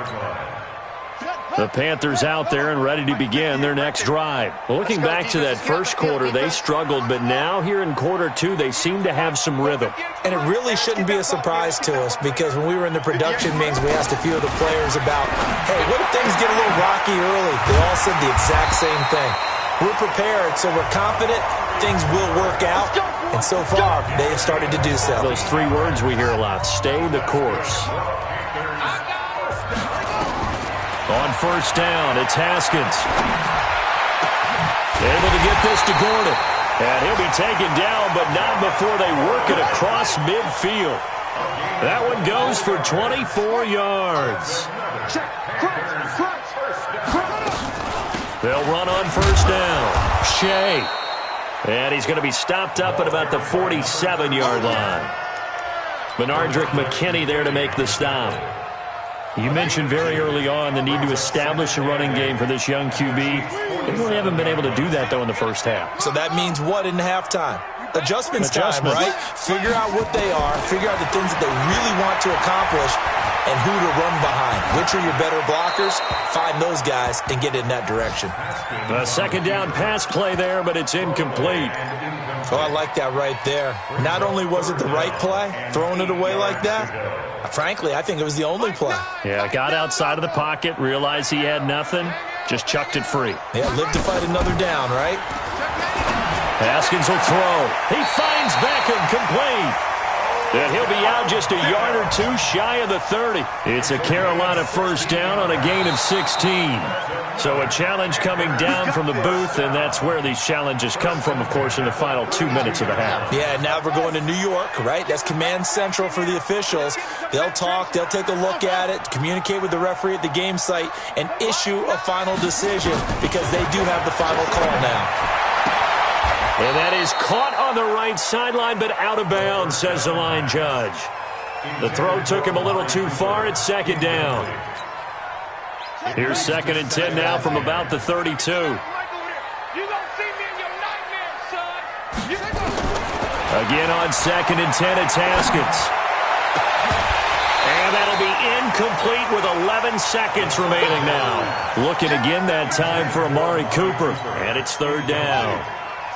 The Panthers out there and ready to begin their next drive. Looking back to that first quarter, they struggled, but now here in quarter 2, they seem to have some rhythm. And it really shouldn't be a surprise to us, because when we were in the production meetings, we asked a few of the players about, hey, what if things get a little rocky early? They all said the exact same thing. We're prepared, so we're confident things will work out. And so far, they have started to do so. Those 3 words we hear a lot: stay the course. On first down, it's Haskins. Able to get this to Gordon. And he'll be taken down, but not before they work it across midfield. That one goes for 24 yards. They'll run on first down. Shea. And he's going to be stopped up at about the 47-yard line. Benardrick McKinney there to make the stop. You mentioned very early on the need to establish a running game for this young QB. They really haven't been able to do that, though, in the first half. So that means what in halftime? Adjustments time, right? Figure out what they are, figure out the things that they really want to accomplish, and who to run behind. Which are your better blockers? Find those guys and get in that direction. A second down pass play there, but it's incomplete. Oh, I like that right there. Not only was it the right play, throwing it away like that, frankly, I think it was the only play. Yeah, got outside of the pocket, realized he had nothing, just chucked it free. Yeah, live to fight another down, right? Haskins will throw. He finds Beckham, complete. And he'll be out just a yard or 2 shy of the 30. It's a Carolina first down on a gain of 16. So a challenge coming down from the booth, and that's where these challenges come from, of course, in the final 2 minutes of the half. Yeah, now we're going to New York, right? That's command central for the officials. They'll talk, they'll take a look at it, communicate with the referee at the game site, and issue a final decision, because they do have the final call now. And that is caught on the right sideline, but out of bounds, says the line judge. The throw took him a little too far. It's second down. Here's 2nd and 10 now from about the 32. Again on 2nd and 10, it's Haskins. And that'll be incomplete with 11 seconds remaining now. Looking again that time for Amari Cooper. And it's 3rd down.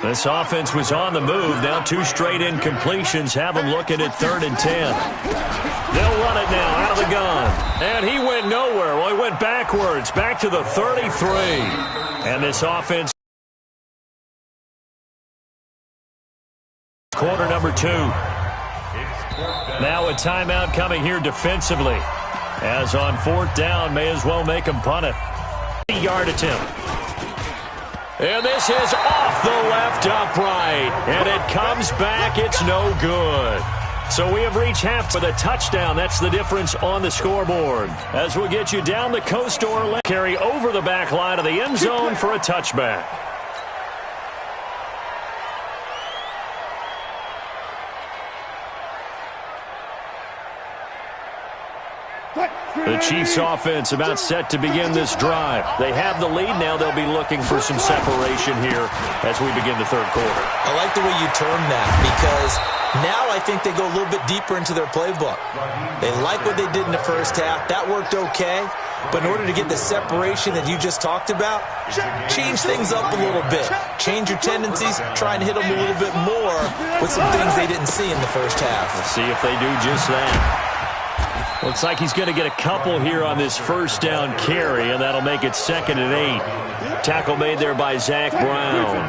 This offense was on the move. Now 2 straight incompletions have them looking at 3rd and 10. They'll run it now out of the gun. And he went nowhere. Well, he went backwards, back to the 33. And this offense, quarter number 2. Now a timeout coming here defensively. As on 4th down, may as well make them punt it. 50-yard attempt. And this is off the left upright. And it comes back. It's no good. So we have reached half with a touchdown. That's the difference on the scoreboard. As we'll get you down the coast or carry over the back line of the end zone for a touchback. The Chiefs offense about set to begin this drive. They have the lead now. They'll be looking for some separation here as we begin the 3rd quarter. I like the way you term that, because now I think they go a little bit deeper into their playbook. They like what they did in the first half. That worked okay. But in order to get the separation that you just talked about, change things up a little bit. Change your tendencies, try and hit them a little bit more with some things they didn't see in the first half. Let's see if they do just that. Looks like he's going to get a couple here on this first down carry, and that'll make it 2nd and 8. Tackle made there by Zach Brown.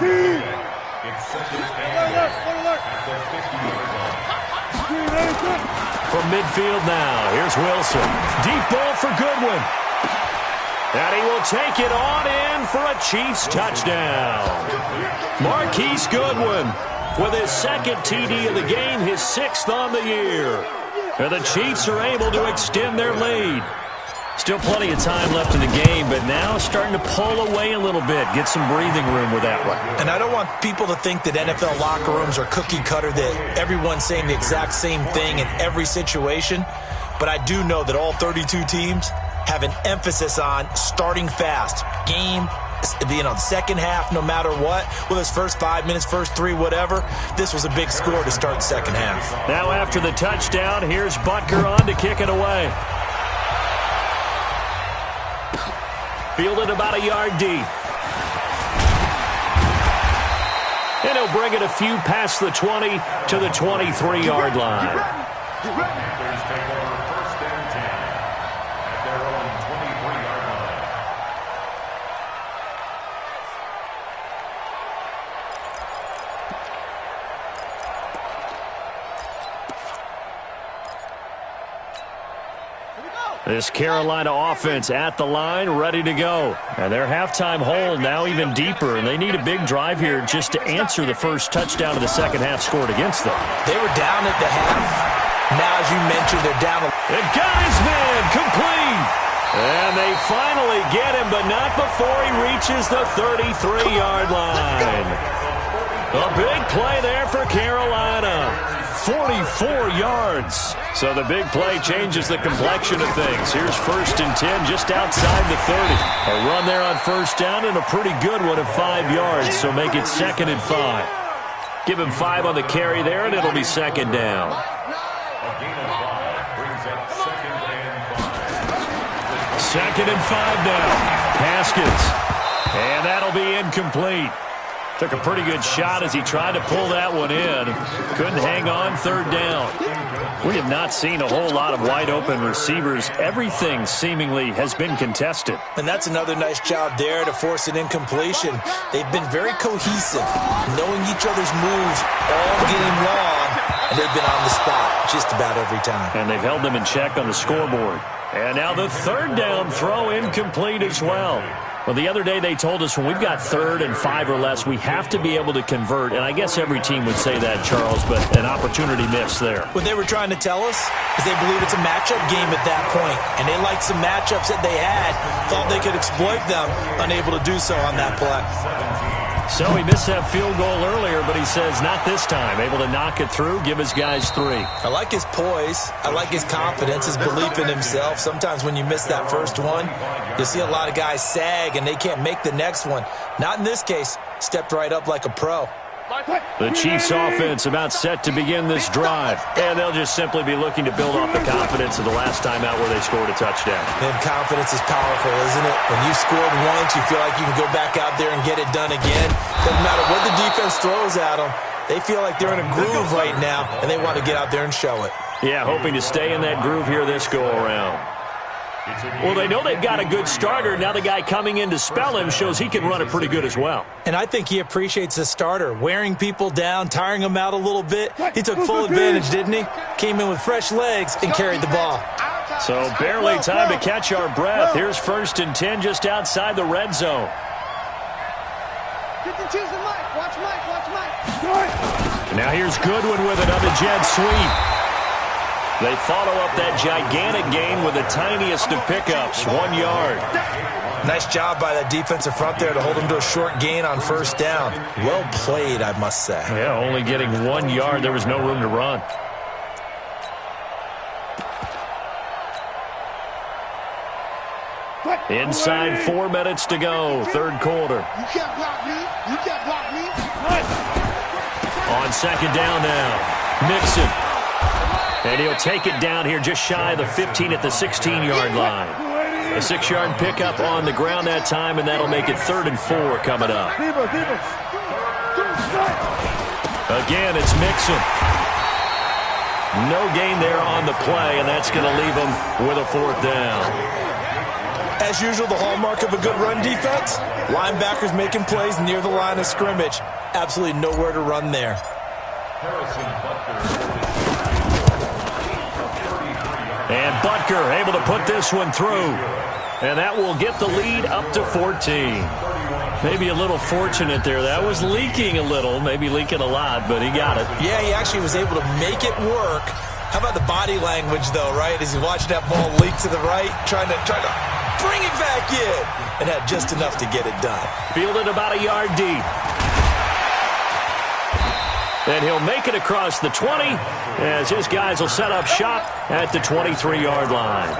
From midfield now, here's Wilson. Deep ball for Goodwin. And he will take it on in for a Chiefs touchdown. Marquise Goodwin with his 2nd TD of the game, his 6th on the year. And the Chiefs are able to extend their lead. Still plenty of time left in the game, but now starting to pull away a little bit, get some breathing room with that one. And I don't want people to think that NFL locker rooms are cookie cutter, that everyone's saying the exact same thing in every situation. But I do know that all 32 teams have an emphasis on starting fast. Game, the second half, no matter what, whether it's first 5 minutes, first 3, whatever, this was a big score to start the second half. Now after the touchdown, here's Butker on to kick it away. Fielded about a yard deep. And he'll bring it a few past the 20 to the 23-yard line. This Carolina offense at the line, ready to go. And their halftime hole now even deeper, and they need a big drive here just to answer the first touchdown of the second half scored against them. They were down at the half. Now, as you mentioned, they're down. And got his man complete. And they finally get him, but not before he reaches the 33-yard line. A big play there for Carolina. 44 yards. So the big play changes the complexion of things. Here's 1st and 10 just outside the 30. A run there on first down and a pretty good one of 5 yards. So make it 2nd and 5. Give him 5 on the carry there, and it'll be 2nd down. A gain of 5 brings up 2nd and 5. 2nd and 5 now. Haskins. And that'll be incomplete. Took a pretty good shot as he tried to pull that one in. Couldn't hang on 3rd down. We have not seen a whole lot of wide-open receivers. Everything seemingly has been contested. And that's another nice job there to force an incompletion. They've been very cohesive, knowing each other's moves all game long, and they've been on the spot just about every time. And they've held them in check on the scoreboard. And now the 3rd down throw incomplete as well. Well, the other day they told us when we've got 3rd and 5 or less, we have to be able to convert. And I guess every team would say that, Charles, but an opportunity missed there. What they were trying to tell us is they believe it's a matchup game at that point. And they liked some matchups that they had, thought they could exploit them, unable to do so on that play. So he missed that field goal earlier, but he says not this time. Able to knock it through, give his guys 3. I like his poise. I like his confidence, his belief in himself. Sometimes when you miss that first one, you see a lot of guys sag and they can't make the next one. Not in this case. Stepped right up like a pro. The Chiefs offense about set to begin this drive. And they'll just simply be looking to build off the confidence of the last time out where they scored a touchdown. And confidence is powerful, isn't it? When you scored once, you feel like you can go back out there and get it done again. Doesn't matter what the defense throws at them. They feel like they're in a groove right now, and they want to get out there and show it. Yeah, hoping to stay in that groove here this go-around. Well, they know they've got a good starter. Now the guy coming in to spell him shows he can run it pretty good as well. And I think he appreciates the starter, wearing people down, tiring them out a little bit. He took full advantage, didn't he? Came in with fresh legs and carried the ball. So barely time to catch our breath. Here's 1st and 10 just outside the red zone. 52's the Mike. Watch Mike. Watch Mike. Now here's Goodwin with it on the jet sweep. They follow up that gigantic gain with the tiniest of pickups, 1 yard. Nice job by that defensive front there to hold him to a short gain on first down. Well played, I must say. Yeah, only getting 1 yard. There was no room to run. Inside 4 minutes to go, 3rd quarter. You can't block me. You can't block me. On 2nd down now, Mixon. And he'll take it down here just shy of the 15 at the 16-yard line. A 6-yard pickup on the ground that time, and that'll make it 3rd and 4 coming up. Again, it's Mixon. No gain there on the play, and that's going to leave them with a 4th down. As usual, the hallmark of a good run defense, linebackers making plays near the line of scrimmage. Absolutely nowhere to run there. And Butker able to put this one through. And that will get the lead up to 14. Maybe a little fortunate there. That was leaking a little, maybe leaking a lot, but he got it. Yeah, he actually was able to make it work. How about the body language, though, right? As he watched that ball leak to the right, trying to bring it back in, and had just enough to get it done. Fielded about a yard deep. And he'll make it across the 20 as his guys will set up shop at the 23-yard line.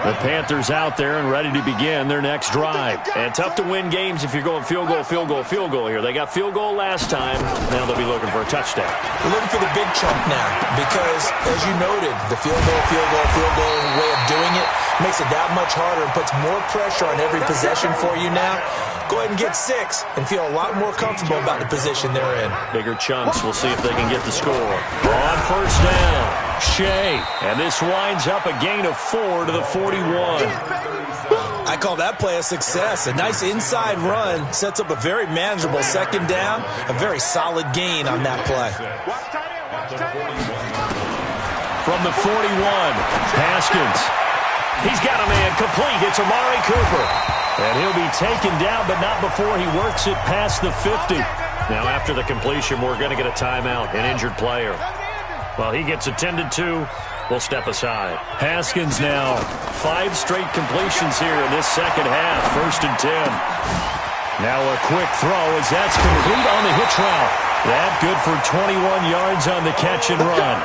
The Panthers out there and ready to begin their next drive. And tough to win games if you're going field goal, field goal, field goal here. They got field goal last time. Now they'll be looking for a touchdown. We're looking for the big chunk now because, as you noted, the field goal way of doing it makes it that much harder and puts more pressure on every possession for you now. Go ahead and get 6 and feel a lot more comfortable about the position they're in. Bigger chunks. We'll see if they can get the score. On 1st down. Shea, and this winds up a gain of 4 to the 41. I call that play a success. A nice inside run sets up a very manageable 2nd down, a very solid gain on that play. From the 41, Haskins. He's got a man complete. It's Amari Cooper. And he'll be taken down, but not before he works it past the 50. Now, after the completion, we're going to get a timeout, an injured player. Well, he gets attended to. We'll step aside. Haskins now. 5 straight completions here in this second half. 1st and 10. Now a quick throw as that's complete on the hitch route. That good for 21 yards on the catch and run.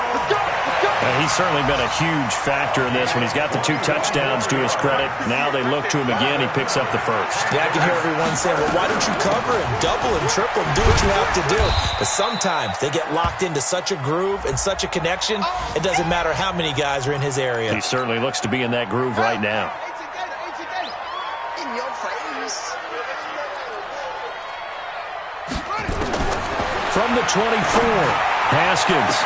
And he's certainly been a huge factor in this when he's got the 2 touchdowns to his credit. Now they look to him again. He picks up the 1st. Yeah, I can hear everyone saying, well, why don't you cover him, double him, triple him, do what you have to do. But sometimes they get locked into such a groove and such a connection, it doesn't matter how many guys are in his area. He certainly looks to be in that groove right now. In your face. From the 24, Haskins.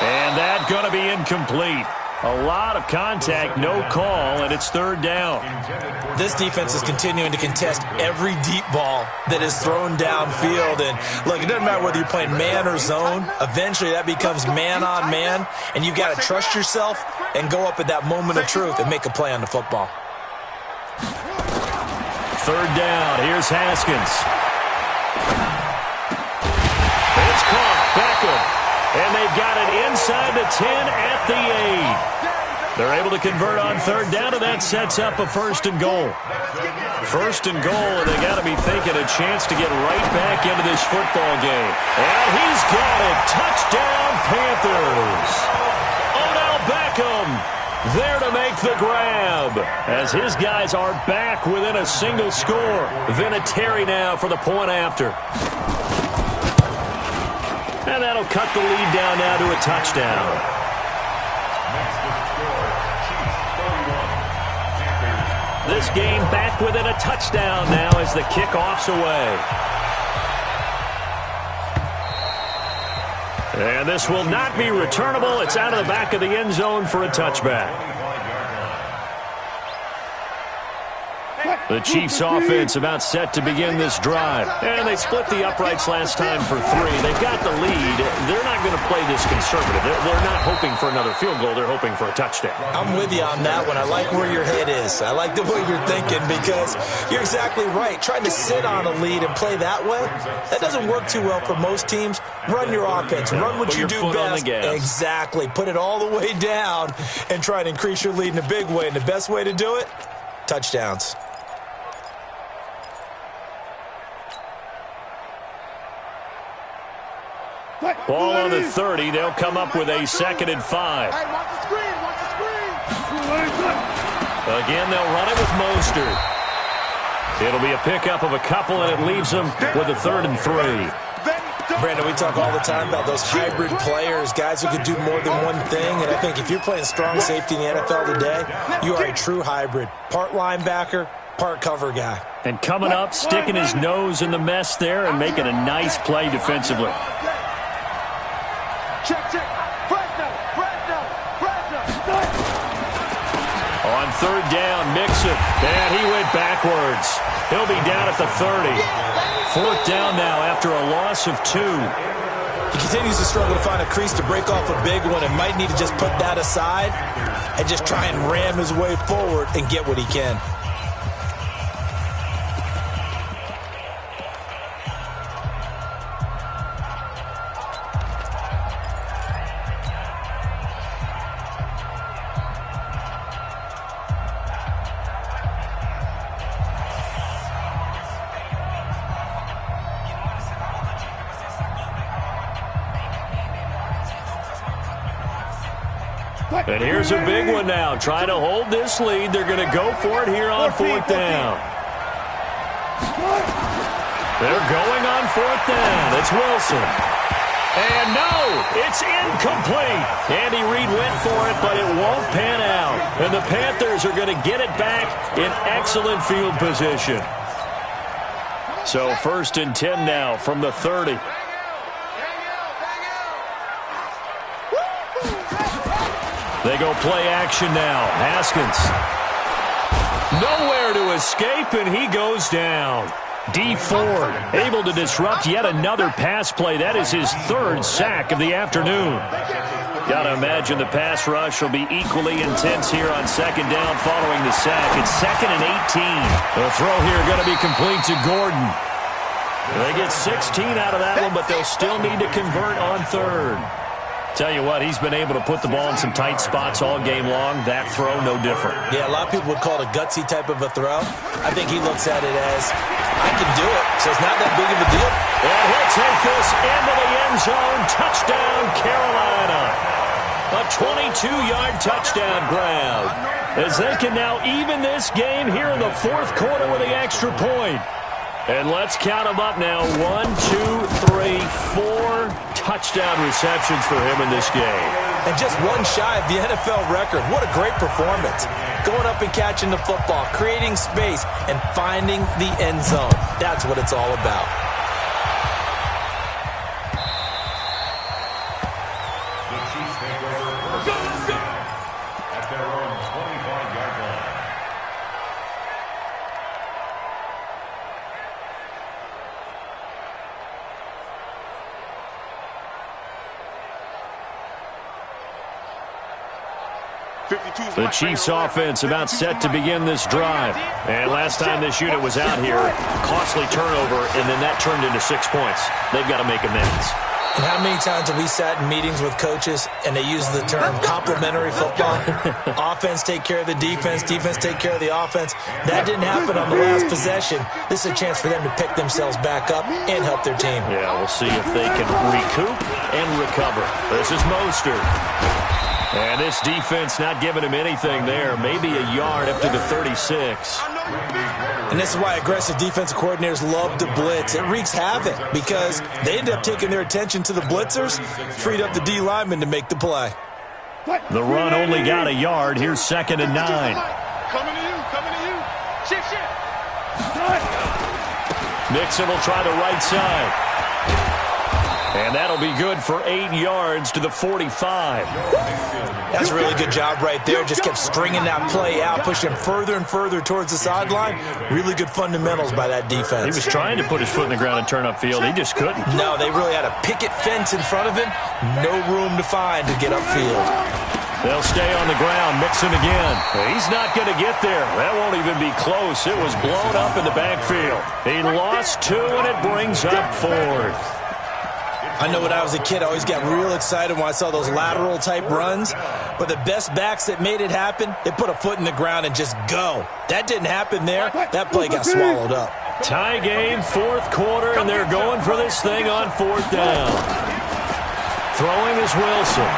And that's going to be incomplete. A lot of contact, no call, and it's 3rd down. This defense is continuing to contest every deep ball that is thrown downfield. And look, it doesn't matter whether you're playing man or zone. Eventually that becomes man on man, and you've got to trust yourself and go up at that moment of truth and make a play on the football. 3rd down. Here's Haskins. It's caught. Beckham. And they've got it inside the 10 at the 8. They're able to convert on 3rd down, and that sets up a 1st and goal. 1st and goal, and they got to be thinking a chance to get right back into this football game. And he's got it. Touchdown, Panthers. Odell Beckham there to make the grab as his guys are back within a single score. Vinatieri now for the point after. And that'll cut the lead down now to a touchdown. This game back within a touchdown now as the kickoff's away. And this will not be returnable. It's out of the back of the end zone for a touchback. The Chiefs offense about set to begin this drive. And they split the uprights last time for 3. They've got the lead. They're not going to play this conservative. They're not hoping for another field goal. They're hoping for a touchdown. I'm with you on that one. I like where your head is. I like the way you're thinking because you're exactly right. Trying to sit on a lead and play that way, that doesn't work too well for most teams. Run your offense. Run what you do best. Exactly. Put it all the way down and try to increase your lead in a big way. And the best way to do it, touchdowns. Ball on the 30. They'll come up with a 2nd and 5. Hey, watch the screen. Watch the screen. Again, they'll run it with Mostert. It'll be a pickup of a couple, and it leaves them with a 3rd and 3. Brandon, we talk all the time about those hybrid players, guys who could do more than one thing. And I think if you're playing strong safety in the NFL today, you are a true hybrid. Part linebacker, part cover guy. And coming up, sticking his nose in the mess there and making a nice play defensively. Check. On third down, Mixon. And he went backwards. He'll be down at the 30. Fourth down now after a loss of 2. He continues to struggle to find a crease to break off a big one and might need to just put that aside and just try and ram his way forward and get what he can. And here's a big one now. Trying to hold this lead. They're going to go for it here on fourth down. They're going on fourth down. It's Wilson. And no, it's incomplete. Andy Reid went for it, but it won't pan out. And the Panthers are going to get it back in excellent field position. So 1st and 10 now from the 30. They go play action now. Haskins. Nowhere to escape, and he goes down. D. Ford able to disrupt yet another pass play. That is his 3rd sack of the afternoon. Got to imagine the pass rush will be equally intense here on 2nd down following the sack. It's 2nd and 18. The throw here going to be complete to Gordon. They get 16 out of that one, but they'll still need to convert on 3rd. Tell you what, he's been able to put the ball in some tight spots all game long. That throw, no different. Yeah, a lot of people would call it a gutsy type of a throw. I think he looks at it as, I can do it, so it's not that big of a deal. And he'll take this into the end zone. Touchdown, Carolina. A 22-yard touchdown grab. As they can now even this game here in the 4th quarter with the extra point. And let's count them up now. 1, 2, 3, 4 touchdown receptions for him in this game. And just one shy of the NFL record. What a great performance. Going up and catching the football, creating space, and finding the end zone. That's what it's all about. The Chiefs take over at their own 25-yard line. The Chiefs offense about set to begin this drive. And last time this unit was out here, costly turnover, and then that turned into 6 points. They've got to make amends. And how many times have we sat in meetings with coaches and they use the term complementary football? Offense take care of the defense, defense take care of the offense. That didn't happen on the last possession. This is a chance for them to pick themselves back up and help their team. Yeah, we'll see if they can recoup and recover. This is Mostert. And this defense not giving him anything there. Maybe a yard up to the 36. And this is why aggressive defensive coordinators love to blitz. It wreaks havoc because they end up taking their attention to the blitzers, freed up the D lineman to make the play. The run only got a yard. Here's 2nd and 9. Coming to you. Shift. Mixon will try the right side. And that'll be good for 8 yards to the 45. That's a really good job right there. Just kept stringing that play out, pushing further and further towards the sideline. Really good fundamentals by that defense. He was trying to put his foot in the ground and turn upfield. He just couldn't. No, they really had a picket fence in front of him. No room to find to get upfield. They'll stay on the ground. Mixon again. He's not going to get there. That won't even be close. It was blown up in the backfield. He lost 2, and it brings up 4th. I know when I was a kid, I always got real excited when I saw those lateral-type runs. But the best backs that made it happen, they put a foot in the ground and just go. That didn't happen there. That play got swallowed up. Tie game, 4th quarter, and they're going for this thing on 4th down. Throwing is Wilson.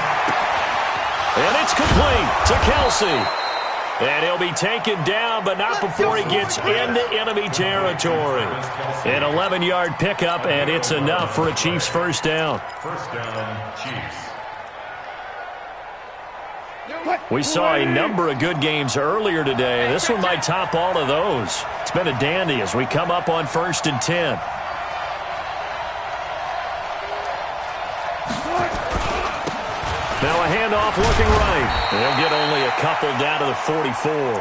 And it's complete to Kelsey. And he'll be taken down, but not before he gets into enemy territory. An 11-yard pickup, and it's enough for a Chiefs first down. First down, Chiefs. We saw a number of good games earlier today. This one might top all of those. It's been a dandy as we come up on 1st and 10. Now a handoff looking right. They'll get only a couple down to the 44.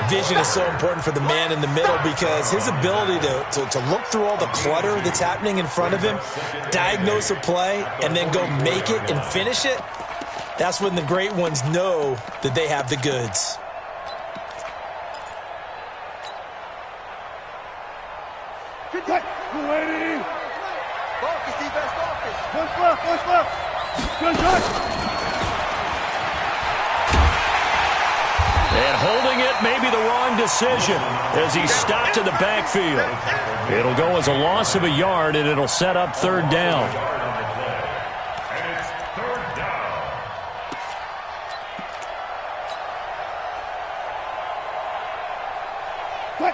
Vision is so important for the man in the middle because his ability to look through all the clutter that's happening in front of him, diagnose a play, and then go make it and finish it, that's when the great ones know that they have the goods. Focus, defense, focus. Push left. Good shot. And holding it may be the wrong decision as he's stopped in the backfield. It'll go as a loss of a yard, and it'll set up 3rd down.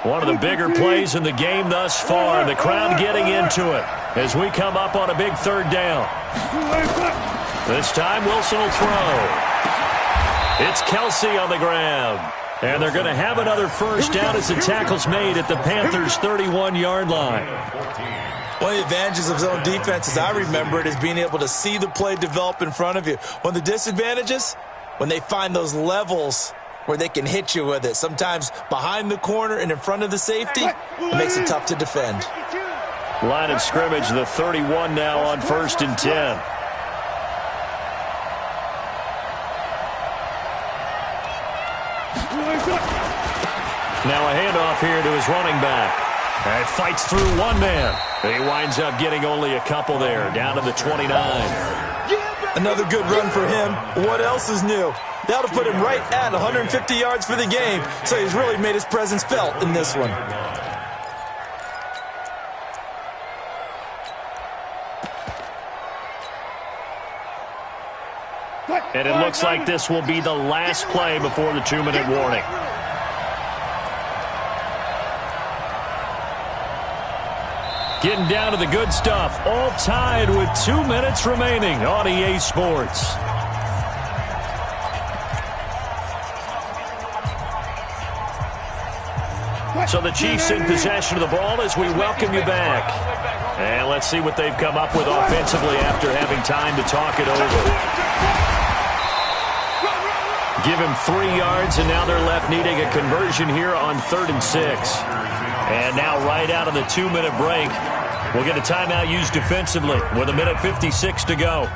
One of the bigger plays in the game thus far. The crowd getting into it as we come up on a big 3rd down. This time Wilson will throw. It's Kelsey on the ground. And they're going to have another first down as the tackle's made at the Panthers' 31-yard line. One of the advantages of zone defense, as I remember it, is being able to see the play develop in front of you. One of the disadvantages, when they find those levels where they can hit you with it. Sometimes behind the corner and in front of the safety, it makes it tough to defend. Line of scrimmage, the 31 now on 1st and 10. Now a handoff here to his running back. And fights through one man. He winds up getting only a couple there, down to the 29. Another good run for him. What else is new? That'll put him right at 150 yards for the game, so he's really made his presence felt in this one. And it looks like this will be the last play before the 2-minute warning. Getting down to the good stuff, all tied with 2 minutes remaining on EA Sports. So the Chiefs in possession of the ball as we welcome you back. And let's see what they've come up with offensively after having time to talk it over. Give him 3 yards, and now they're left needing a conversion here on 3rd and 6. And now right out of the 2-minute break, we'll get a timeout used defensively with 1:56 to go.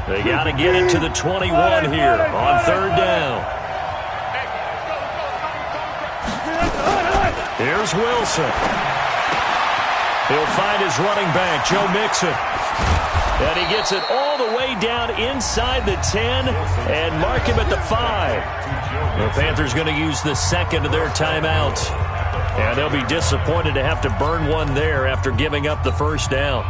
They got to get it to the 21 here on 3rd down. Here's Wilson. He'll find his running back, Joe Mixon. And he gets it all the way down inside the 10 and mark him at the 5. The Panthers going to use the second of their timeouts. And they'll be disappointed to have to burn one there after giving up the first down.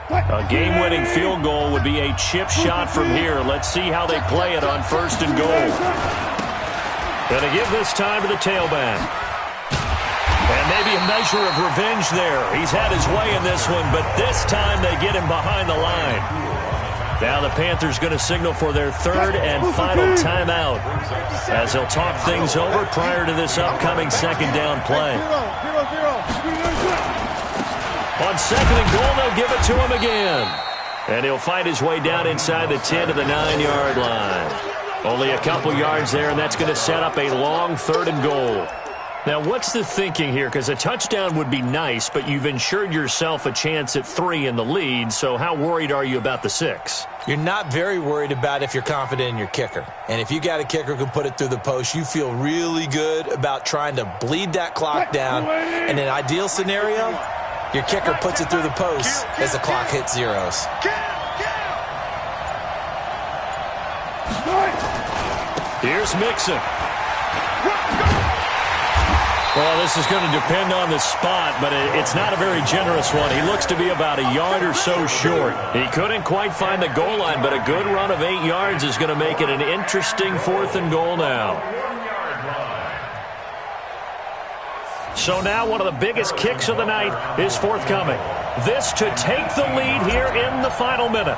A game-winning field goal would be a chip shot from here. Let's see how they play it on 1st and goal. Going to give this time to the tailback. And maybe a measure of revenge there. He's had his way in this one, but this time they get him behind the line. Now the Panthers going to signal for their 3rd and final timeout as they'll talk things over prior to this upcoming 2nd down play. On 2nd and goal, they'll give it to him again. And he'll find his way down inside the 10 to the 9-yard line. Only a couple yards there, and that's going to set up a long 3rd and goal. Now, what's the thinking here? Because a touchdown would be nice, but you've ensured yourself a chance at 3 in the lead, so how worried are you about the 6? You're not very worried about if you're confident in your kicker. And if you got a kicker who can put it through the post, you feel really good about trying to bleed that clock down. In an ideal scenario, your kicker puts it through the post as the clock hits zeros. Here's Mixon. Well, this is going to depend on the spot, but it's not a very generous one. He looks to be about a yard or so short. He couldn't quite find the goal line, but a good run of 8 yards is going to make it an interesting 4th and goal now. So now one of the biggest kicks of the night is forthcoming. This to take the lead here in the final minute.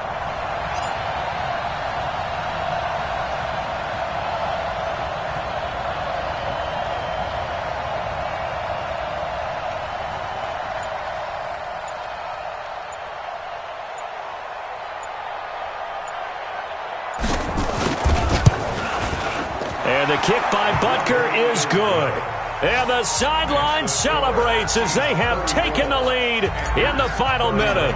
And the kick by Butker is good. And the sideline celebrates as they have taken the lead in the final minute.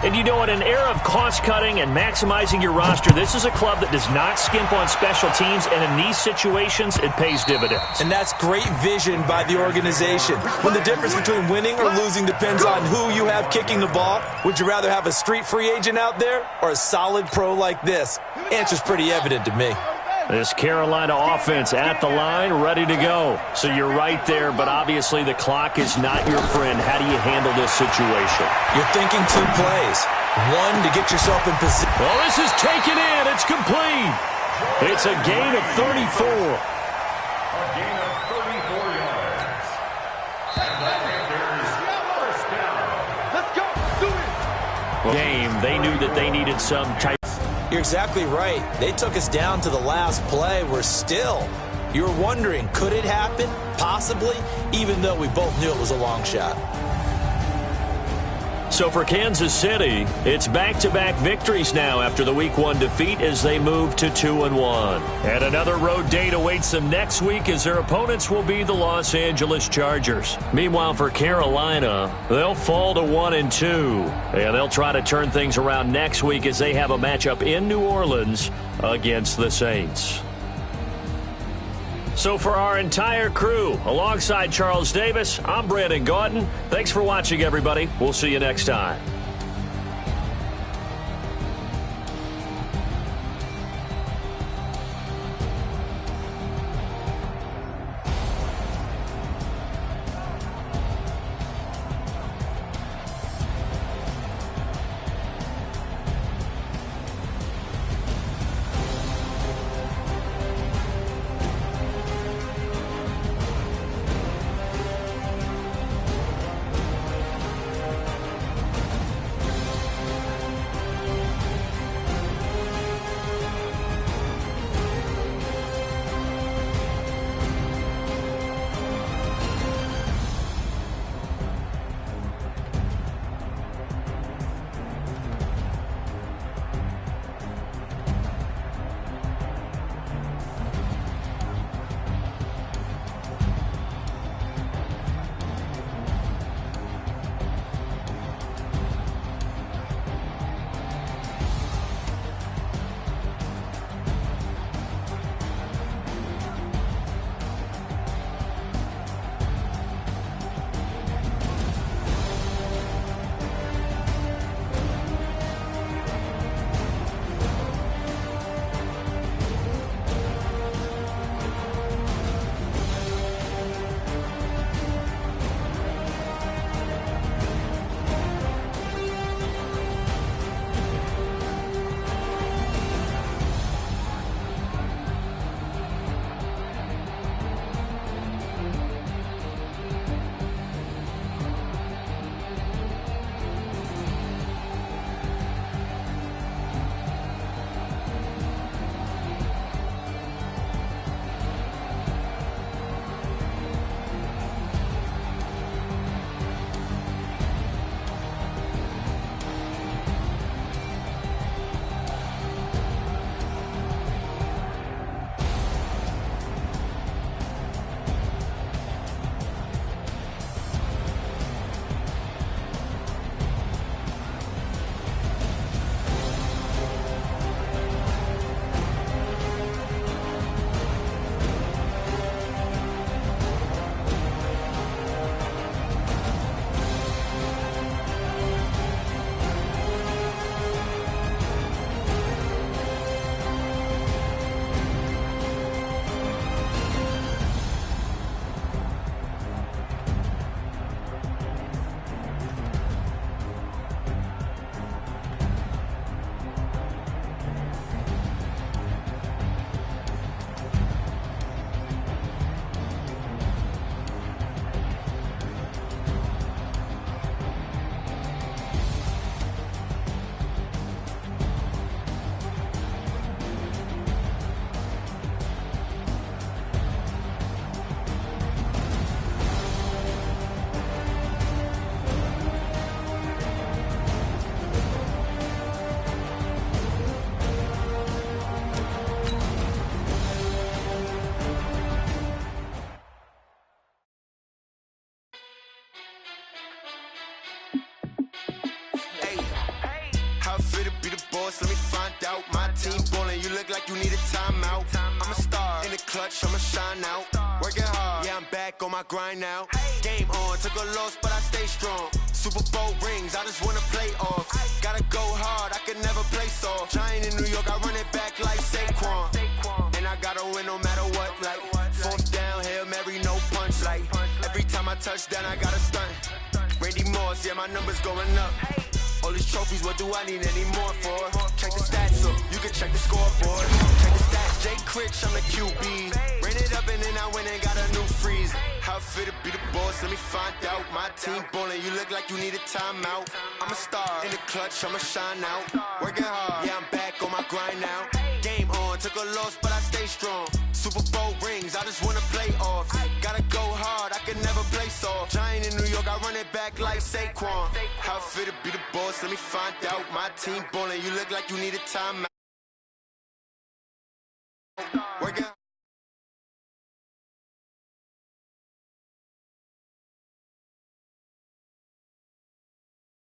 And you know, in an era of cost-cutting and maximizing your roster, this is a club that does not skimp on special teams, and in these situations, it pays dividends. And that's great vision by the organization. When the difference between winning or losing depends on who you have kicking the ball, would you rather have a street free agent out there or a solid pro like this? Answer's pretty evident to me. This Carolina offense at the line, ready to go. So you're right there, but obviously the clock is not your friend. How do you handle this situation? You're thinking 2 plays. 1 to get yourself in position. Well, this is taken in. It's complete. It's a gain of 34. A gain of 34 yards. And that makes first down. Let's go. Do it. Game, they knew that they needed some type. You're exactly right. They took us down to the last play. We're still. You were wondering, could it happen? Possibly, even though we both knew it was a long shot. So for Kansas City, it's back-to-back victories now after the Week 1 defeat as they move to 2-1. And another road date awaits them next week as their opponents will be the Los Angeles Chargers. Meanwhile, for Carolina, they'll fall to 1-2. And they'll try to turn things around next week as they have a matchup in New Orleans against the Saints. So for our entire crew, alongside Charles Davis, I'm Brandon Gaudin. Thanks for watching, everybody. We'll see you next time. boss, let me find out. My team ballin', you look like you need a timeout. I'm a star in the clutch, I'ma shine out. Working hard, yeah, I'm back on my grind now. Game on, took a loss, but I stay strong. Super Bowl rings, I just wanna play off. Gotta go hard, I can never play soft. Giant in New York, I run it back like Saquon. And I gotta win no matter what, like fourth down, Hail Mary, no punch. Like every time I touch down, I gotta stunt. Randy Moss, yeah, my numbers going up. All these trophies, what do I need any more for? Check the stats up, you can check the scoreboard. Check the stats, Jay Critch, I'm the QB. Ran it up and then I went and got a new freeze. How fit to be the boss, let me find out. My team ballin', you look like you need a timeout. I'm a star in the clutch, I'ma shine out. Working hard, yeah, I'm back on my grind now. Game on, took a loss, but I stay strong. Super Bowl rings, I just wanna play off. Gotta go hard, I can never play soft. Giant in New York, I run it back like Saquon. How fit to be the boss, let me find out. My team ballin', you look like you need a timeout.